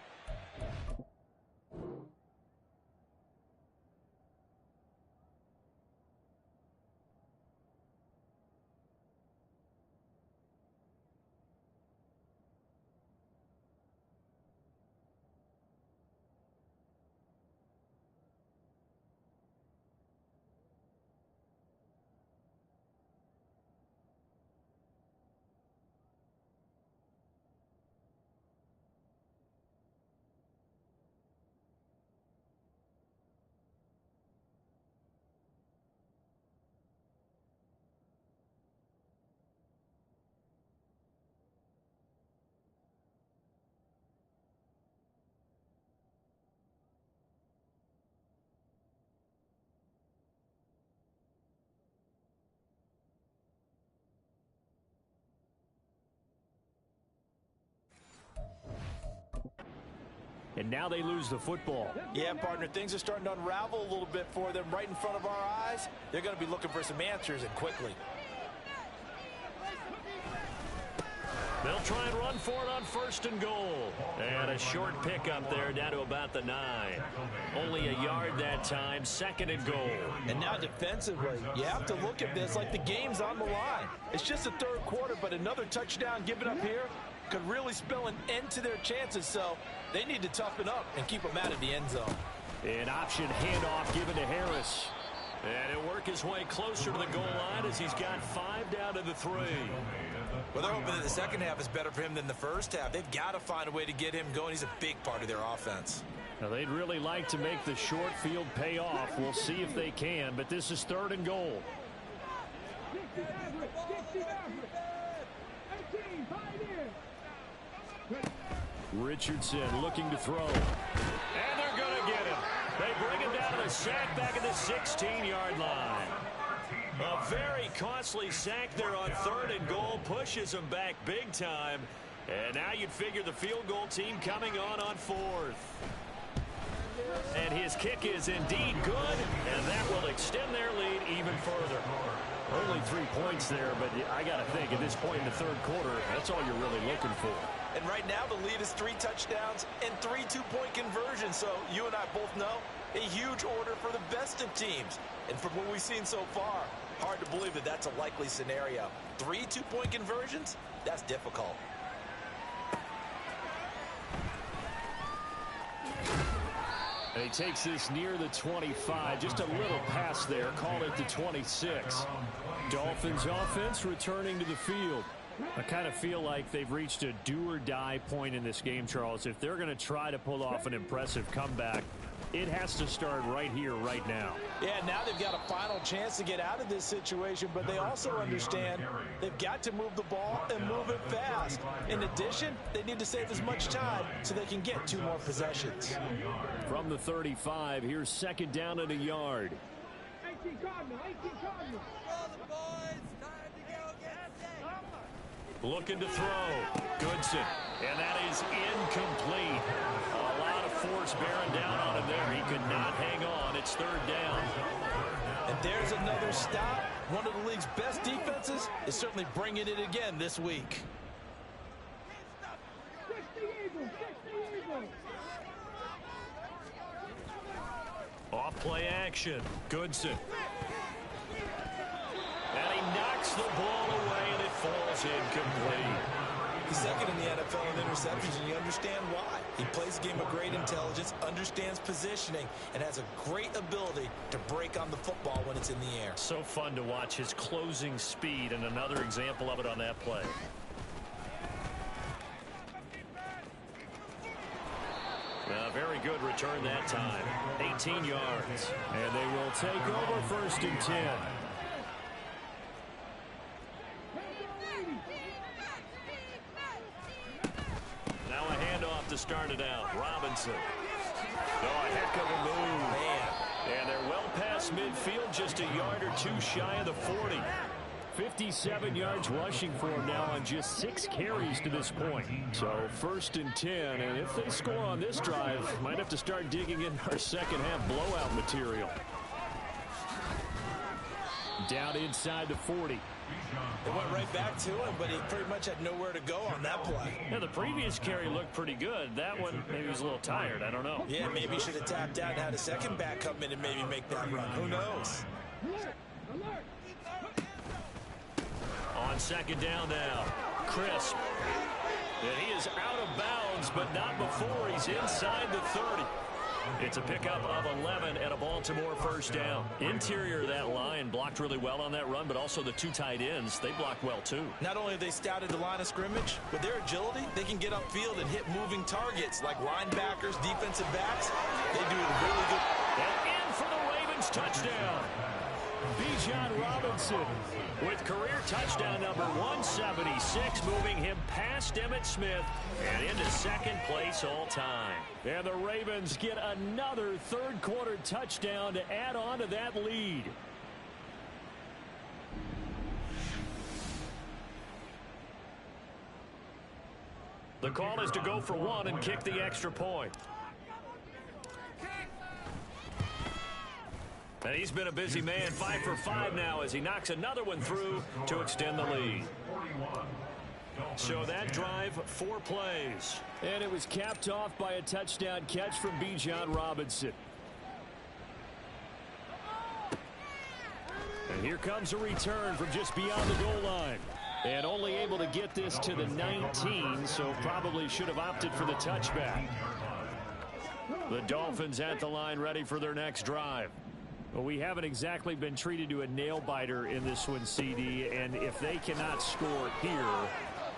And now they lose the football. Yeah, partner, things are starting to unravel a little bit for them right in front of our eyes. They're going to be looking for some answers, and quickly. They'll try and run for it on 1st and goal. And a short pickup there down to about the 9. Only a yard that time, 2nd and goal. And now defensively, you have to look at this like the game's on the line. It's just the 3rd quarter, but another touchdown given up here could really spell an end to their chances, so they need to toughen up and keep them out of the end zone. An option handoff given to Harris. And he'll work his way closer to the goal line as he's got 5 down to the 3. Well, they're hoping that the second half is better for him than the first half. They've got to find a way to get him going. He's a big part of their offense. Now, they'd really like to make the short field pay off. We'll see if they can, but this is 3rd and goal. Richardson looking to throw. And they're going to get him. They bring him down to the sack back at the 16-yard line. A very costly sack there on 3rd and goal. Pushes him back big time. And now you'd figure the field goal team coming on 4th. And his kick is indeed good. And that will extend their lead even further. Only 3 points there, but I got to think at this point in the 3rd quarter, that's all you're really looking for. And right now the lead is 3 touchdowns and 3 two-point conversions. So you and I both know a huge order for the best of teams. And from what we've seen so far, hard to believe that that's a likely scenario. 3 two-point conversions? That's difficult. And he takes this near the 25. Just a little pass there. Call it the 26. Dolphins offense returning to the field. I kind of feel like they've reached a do-or-die point in this game, Charles. If they're going to try to pull off an impressive comeback, it has to start right here, right now. Yeah, now they've got a final chance to get out of this situation, but they also understand they've got to move the ball and move it fast. In addition, they need to save as much time so they can get 2 more possessions. From the 35, here's 2nd down and a yard. Looking to throw. Goodson. And that is incomplete. A lot of force bearing down on him there. He could not hang on. It's 3rd down. And there's another stop. One of the league's best defenses is certainly bringing it again this week. Off play action. Goodson. And he knocks the ball away, and it falls incomplete. He's 2nd in the NFL in interceptions, and you understand why. He plays a game of great intelligence, understands positioning, and has a great ability to break on the football when it's in the air. So fun to watch his closing speed, and another example of it on that play. Very good return that time. 18 yards. And they will take over 1st and 10. Now a handoff to start it out. Robinson. Oh, a heck of a move. Man. And they're well past midfield, just a yard or two shy of the 40. 57 yards rushing for him now on just 6 carries to this point. So 1st and 10, and if they score on this drive, might have to start digging in our second half blowout material. Down inside the 40. It went right back to him, but he pretty much had nowhere to go on that play. Yeah, the previous carry looked pretty good. That one, maybe he was a little tired. I don't know. Yeah, maybe he should have tapped out and had a second back come in and maybe make that run. Who knows? On 2nd down now, Crisp. And he is out of bounds, but not before he's inside the 30. It's a pickup of 11 and a Baltimore 1st down. Interior of that line blocked really well on that run, but also the 2 tight ends, they blocked well too. Not only have they scouted the line of scrimmage, with their agility, they can get upfield and hit moving targets like linebackers, defensive backs. They do a really good. And in for the Ravens touchdown. Bijan Robinson with career touchdown number 176, moving him past Emmitt Smith and into 2nd place all time. And the Ravens get another 3rd quarter touchdown to add on to that lead. The call is to go for 1 and kick the extra point. And he's been a busy man, 5 for 5 now as he knocks another one through to extend the lead. So that drive, 4 plays. And it was capped off by a touchdown catch from Bijan Robinson. And here comes a return from just beyond the goal line. And only able to get this to the 19, so probably should have opted for the touchback. The Dolphins at the line ready for their next drive. Well, we haven't exactly been treated to a nail-biter in this one, CD, and if they cannot score here,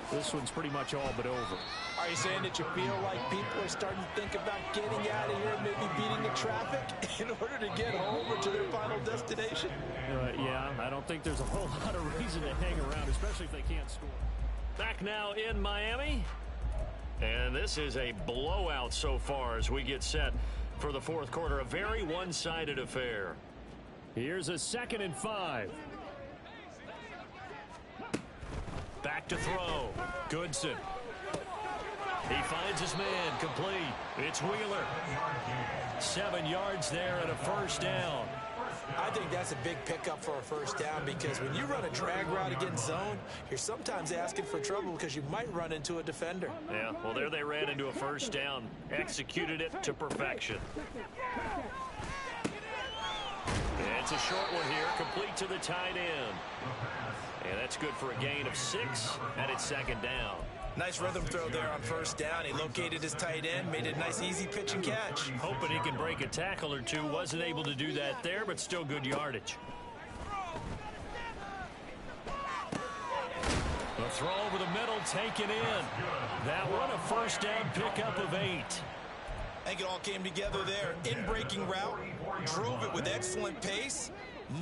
this one's pretty much all but over. Are you saying that you feel like people are starting to think about getting out of here, maybe beating the traffic in order to get home or to their final destination? Yeah, I don't think there's a whole lot of reason to hang around, especially if they can't score. Back now in Miami, and this is a blowout so far as we get set for the 4th quarter, a very one-sided affair. Here's a 2nd and 5. Back to throw. Goodson. He finds his man, complete. It's Wheeler. 7 yards there and a 1st down. I think that's a big pickup for a 1st down because when you run a drag route against zone, you're sometimes asking for trouble because you might run into a defender. Yeah, well, there they ran into a 1st down. Executed it to perfection. And it's a short one here, complete to the tight end. And that's good for a gain of 6, and it's 2nd down. Nice rhythm throw there on 1st down. He located his tight end, made it a nice, easy pitch and catch. Hoping he can break a tackle or two. Wasn't able to do that there, but still good yardage. The throw over the middle, taken in. That one a 1st down pickup of 8. I think it all came together there. In-breaking route, drove it with excellent pace.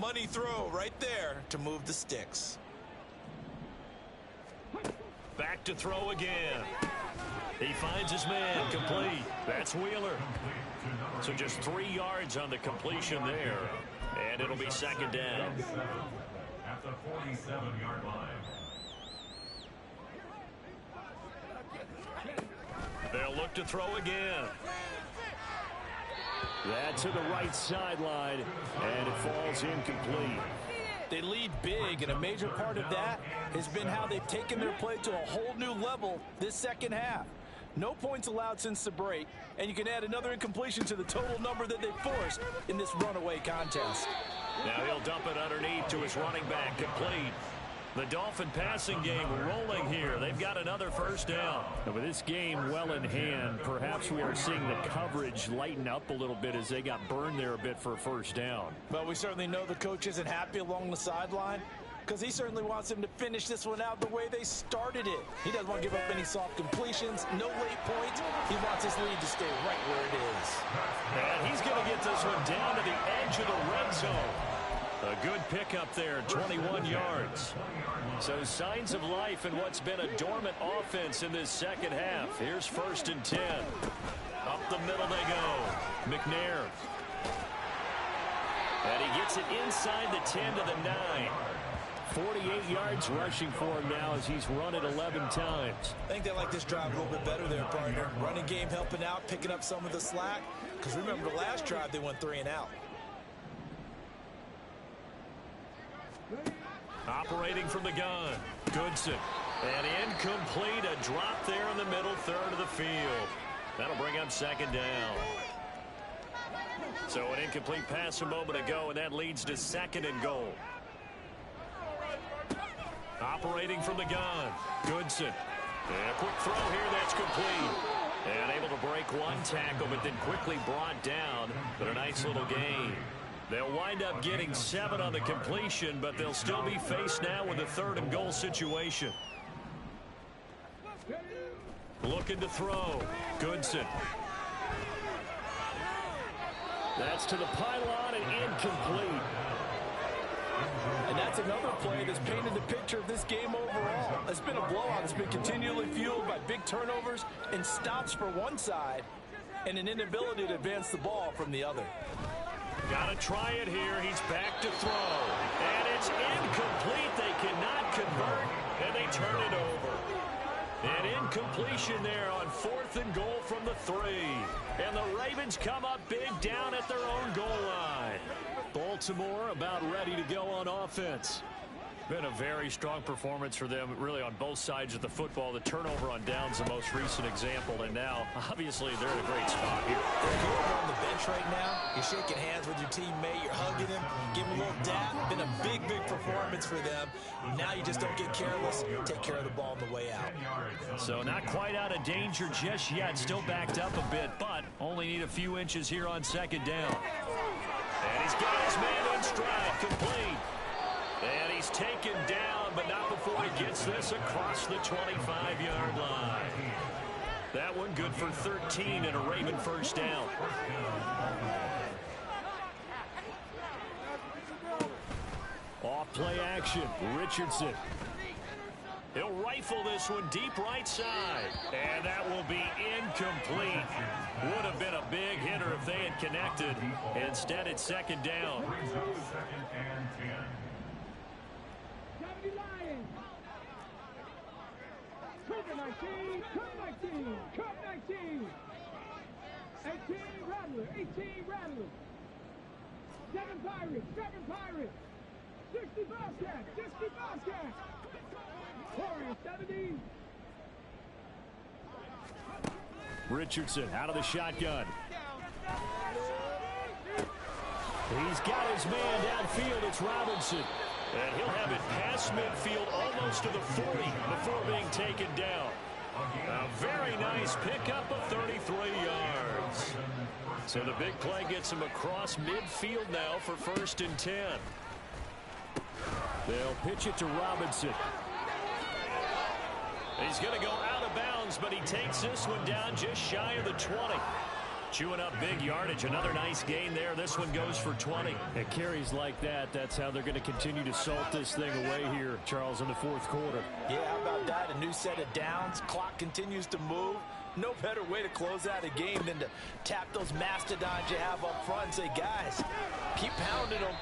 Money throw right there to move the sticks. Back to throw again. He finds his man, complete. That's Wheeler. So just 3 yards on the completion there. And it'll be 2nd down. At the 47-yard line. They'll look to throw again. That's to the right sideline, and it falls incomplete. They lead big, and a major part of that has been how they've taken their play to a whole new level this 2nd half. No points allowed since the break, and you can add another incompletion to the total number that they forced in this runaway contest. Now he'll dump it underneath to his running back, complete. The Dolphin passing game rolling here. They've got another 1st down. And with this game well in hand, perhaps we are seeing the coverage lighten up a little bit as they got burned there a bit for a 1st down. Well, we certainly know the coach isn't happy along the sideline because he certainly wants them to finish this one out the way they started it. He doesn't want to give up any soft completions, no late points. He wants his lead to stay right where it is. And he's going to get this one down to the edge of the red zone. A good pickup there, 21 yards. So signs of life in what's been a dormant offense in this second half. Here's 1st and 10. Up the middle they go. McNair. And he gets it inside the 10 to the 9. 48 yards rushing for him now as he's run it 11 times. I think they like this drive a little bit better there, partner. Running game helping out, picking up some of the slack. Because remember the last drive, they went 3 and out. Operating from the gun. Goodson. And incomplete. A drop there in the middle third of the field. That'll bring up 2nd down. So an incomplete pass a moment ago, and that leads to 2nd and goal. Operating from the gun. Goodson. And a quick throw here that's complete. And able to break one tackle, but then quickly brought down. But a nice little gain. They'll wind up getting 7 on the completion, but they'll still be faced now with a 3rd and goal situation. Looking to throw. Goodson. That's to the pylon and incomplete. And that's another play that's painted the picture of this game overall. It's been a blowout. It's been continually fueled by big turnovers and stops for one side and an inability to advance the ball from the other. Got to try it here. He's back to throw. And it's incomplete. They cannot convert, and they turn it over. An incompletion there on 4th and goal from the 3. And the Ravens come up big down at their own goal line. Baltimore about ready to go on offense. Been a very strong performance for them, really, on both sides of the football. The turnover on downs, the most recent example, and now, obviously, they're in a great spot here. If you're over on the bench right now, you're shaking hands with your teammate, you're hugging him, giving him a little dap. Been a big, big performance for them. Now you just don't get careless. Take care of the ball on the way out. So not quite out of danger just yet. Still backed up a bit, but only need a few inches here on 2nd down. And he's got his man in stride, complete. And he's taken down, but not before he gets this across the 25-yard line. That one good for 13 and a Raven 1st down. Off play action, Richardson. He'll rifle this one deep right side. And that will be incomplete. Would have been a big hitter if they had connected. Instead, it's 2nd down. Cover 19, cut 19, cut 19. 18 Rattler, 18 Rattler. 7 Pirates, 7 Pirates. 60 Bobcats, 60 Bobcats. Warriors, 70. Richardson out of the shotgun. He's got his man downfield. It's Robinson. And he'll have it past midfield almost to the 40 before being taken down. A very nice pickup of 33 yards. So the big play gets him across midfield now for 1st and 10. They'll pitch it to Robinson. He's going to go out of bounds, but he takes this one down just shy of the 20. Chewing up big yardage. Another nice gain there. This one goes for 20. At carries like that, that's how they're going to continue to salt this thing away here, Charles, in the 4th quarter. Yeah, how about that? A new set of downs. Clock continues to move. No better way to close out a game than to tap those mastodons you have up front and say, guys, keep pounding them.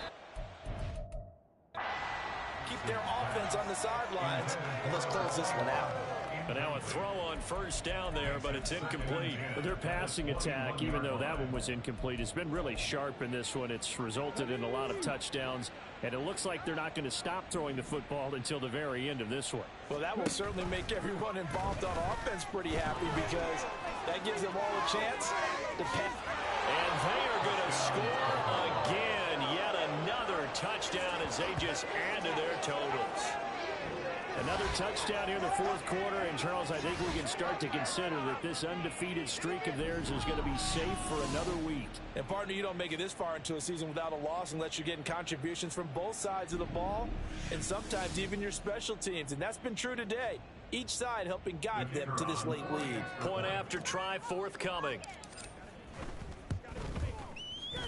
Keep their offense on the sidelines, and let's close this one out. But now a throw on 1st down there, but it's incomplete. But their passing attack, even though that one was incomplete, has been really sharp in this one. It's resulted in a lot of touchdowns, and it looks like they're not going to stop throwing the football until the very end of this one. Well, that will certainly make everyone involved on offense pretty happy because that gives them all a chance to pass. And they are going to score again. Yet another touchdown as they just add to their totals. Another touchdown here in the fourth quarter, and Charles, I think we can start to consider that this undefeated streak of theirs is going to be safe for another week. And partner, you don't make it this far into a season without a loss unless you're getting contributions from both sides of the ball, and sometimes even your special teams, and that's been true today. Each side helping guide them to this late lead. Point after try forthcoming.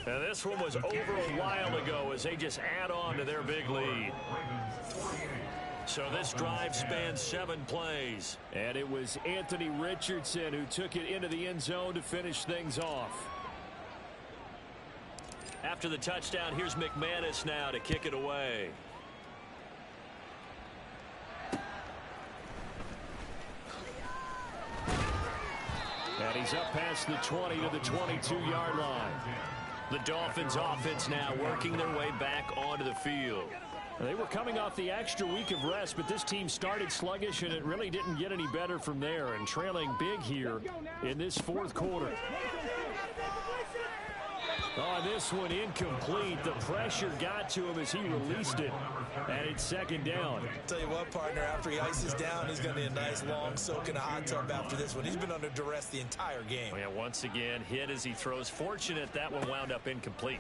And this one was over a while ago as they just add on to their big lead. So this drive spans 7 plays. And it was Anthony Richardson who took it into the end zone to finish things off. After the touchdown, here's McManus now to kick it away. And he's up past the 20 to the 22-yard line. The Dolphins offense now working their way back onto the field. They were coming off the extra week of rest, but this team started sluggish, and it really didn't get any better from there, and trailing big here in this fourth quarter. Oh, this one incomplete. The pressure got to him as he released it, and it's second down. Tell you what, partner, after he ices down, he's going to need a nice long soak in a hot tub after this one. He's been under duress the entire game. Yeah, once again, hit as he throws. Fortunate that one wound up incomplete.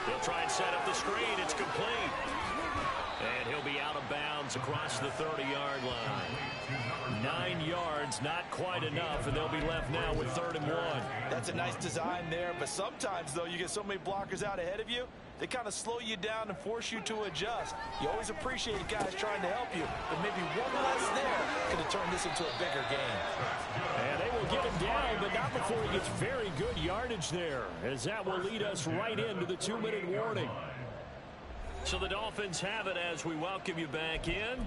He'll try and set up the screen. It's complete. And he'll be out of bounds across the 30-yard line. 9 yards, not quite enough, and they'll be left now with 3rd and 1. That's a nice design there, but sometimes, though, you get so many blockers out ahead of you, they kind of slow you down and force you to adjust. You always appreciate guys trying to help you, but maybe one less there could have turned this into a bigger game. And they will get him down, but not before he gets very good yardage there, as that will lead us right into the 2-minute warning. So the Dolphins have it as we welcome you back in.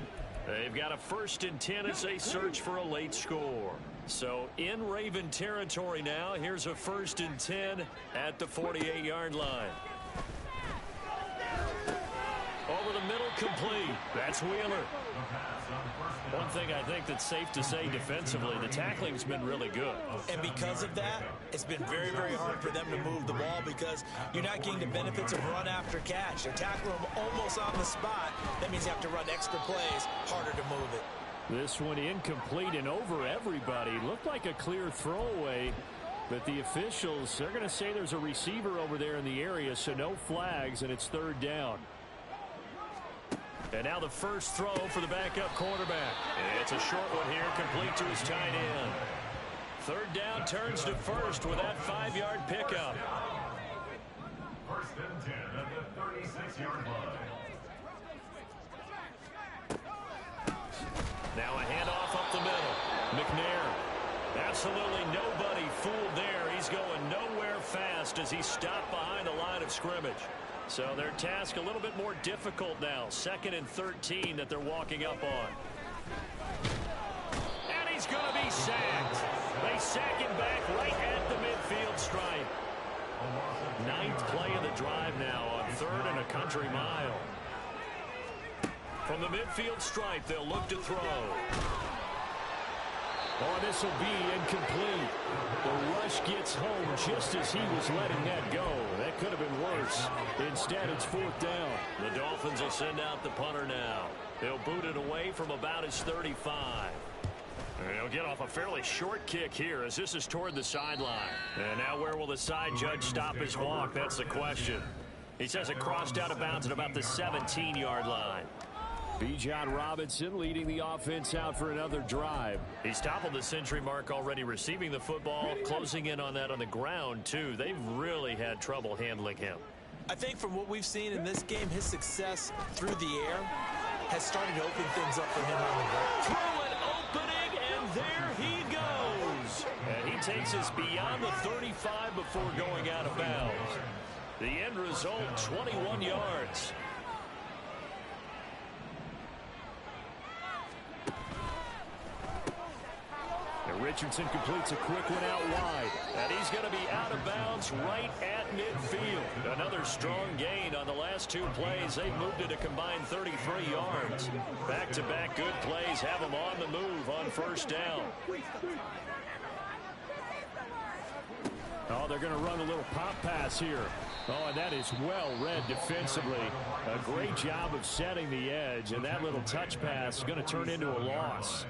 They've got a 1st and 10 as they search for a late score. So in Raven territory now, here's a 1st and 10 at the 48-yard line. Over the middle, complete. That's Wheeler. One thing I think that's safe to say defensively, the tackling's been really good. And because of that, it's been very, very hard for them to move the ball because you're not getting the benefits of run after catch. They're tackling them almost on the spot. That means you have to run extra plays, harder to move it. This one incomplete and over everybody. Looked like a clear throwaway, but the officials, they're going to say there's a receiver over there in the area, so no flags, and it's 3rd down. And now the first throw for the backup quarterback. It's a short one here, complete to his tight end. 3rd down, turns to 1st with that 5-yard pickup. 1st and 10 at the 36-yard line. Now a handoff up the middle. McNair. Absolutely nobody fooled there. He's going nowhere fast as he's stopped behind the line of scrimmage. So their task a little bit more difficult now. 2nd and 13 that they're walking up on. And he's going to be sacked. They sack him back right at the midfield stripe. 9th play of the drive now on 3rd and a country mile. From the midfield stripe, they'll look to throw. Oh, this will be incomplete. The rush gets home just as he was letting that go. That could have been worse. Instead, it's 4th down. The Dolphins will send out the punter now. They'll boot it away from about his 35. They'll get off a fairly short kick here as this is toward the sideline. And now where will the side judge stop his walk? That's the question. He says it crossed out of bounds at about the 17-yard line. Bijan Robinson leading the offense out for another drive. He's toppled the century mark already receiving the football, closing in on that on the ground, too. They've really had trouble handling him. I think from what we've seen in this game, his success through the air has started to open things up for him on the ground. Through an opening, and there he goes. And he takes us beyond the 35 before going out of bounds. The end result, 21 yards. Richardson completes a quick one out wide. And he's going to be out of bounds right at midfield. Another strong gain on the last 2 plays. They've moved it a combined 33 yards. Back-to-back good plays have them on the move on 1st down. Oh, they're going to run a little pop pass here. Oh, and that is well read defensively. A great job of setting the edge, and that little touch pass is going to turn into a loss.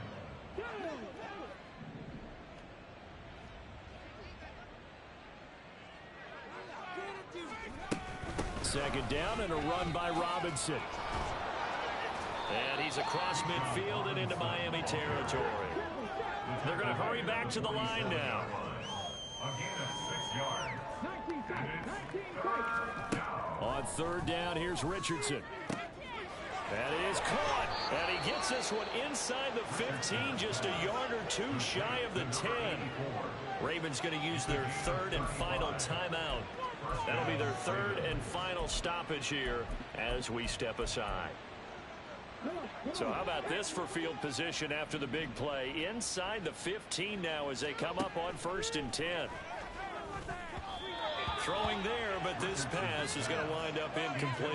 Second down and a run by Robinson. And he's across midfield and into Miami territory. They're going to hurry back to the line now. A gain of 6 yards. On third down, here's Richardson. That is caught. And he gets this one inside the 15, just a yard or two shy of the 10. Ravens going to use their third and final timeout. That'll be their third and final stoppage here as we step aside. So how about this for field position after the big play? Inside the 15 now as they come up on 1st and 10. Throwing there, but this pass is going to wind up incomplete.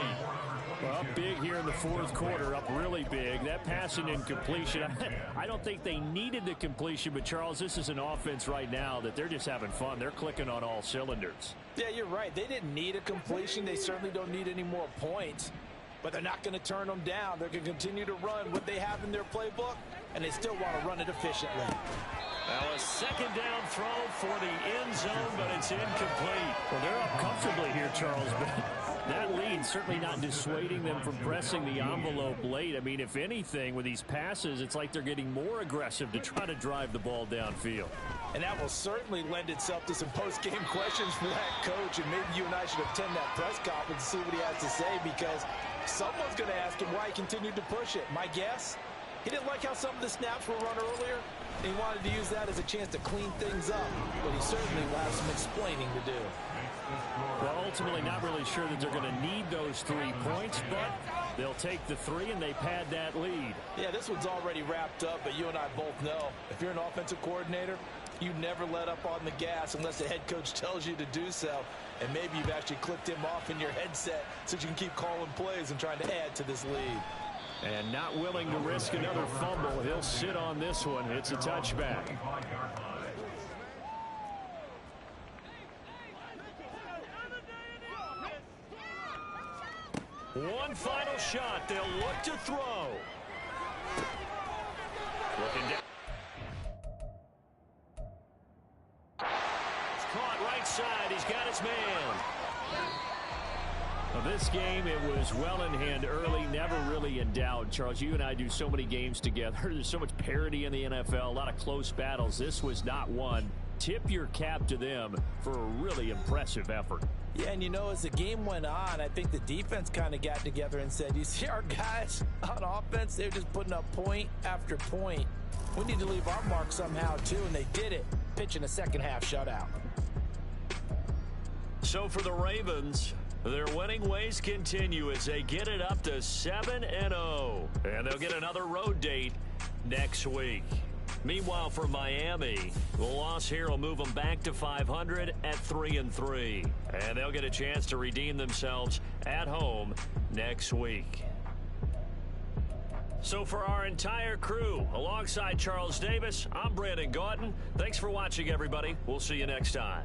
Well, up big here in the fourth quarter, up really big. That pass and incompletion, I don't think they needed the completion, but Charles, this is an offense right now that they're just having fun. They're clicking on all cylinders. Yeah, you're right. They didn't need a completion. They certainly don't need any more points. But they're not going to turn them down. They're going to continue to run what they have in their playbook, and they still want to run it efficiently. Now a second down throw for the end zone, but it's incomplete. Well, they're up comfortably here, Charles, but that lead certainly not dissuading them from pressing the envelope late. I mean, if anything, with these passes, it's like they're getting more aggressive to try to drive the ball downfield. And that will certainly lend itself to some post-game questions for that coach, and maybe you and I should attend that press conference and see what he has to say, because someone's going to ask him why he continued to push it. My guess, he didn't like how some of the snaps were run earlier, and he wanted to use that as a chance to clean things up, but he certainly will have some explaining to do. Well, ultimately not really sure that they're going to need those 3 points, but they'll take the 3 and they pad that lead. Yeah, this one's already wrapped up, but you and I both know if you're an offensive coordinator, you never let up on the gas unless the head coach tells you to do so. And maybe you've actually clicked him off in your headset so you can keep calling plays and trying to add to this lead. And not willing to risk another fumble. He'll sit on this one. It's a touchback. One final shot. They'll look to throw. Looking down. It's caught right side. He's got his man. Well, this game, it was well in hand early, never really in doubt. Charles, you and I do so many games together. There's so much parity in the NFL, a lot of close battles. This was not one. Tip your cap to them for a really impressive effort. Yeah, and you know, as the game went on, I think the defense kind of got together and said, you see our guys on offense, they're just putting up point after point. We need to leave our mark somehow, too, and they did it, pitching a second-half shutout. So for the Ravens, their winning ways continue as they get it up to 7-0. And they'll get another road date next week. Meanwhile, for Miami, the loss here will move them back to 500 at 3-3. And they'll get a chance to redeem themselves at home next week. So for our entire crew, alongside Charles Davis, I'm Brandon Gaudin. Thanks for watching, everybody. We'll see you next time.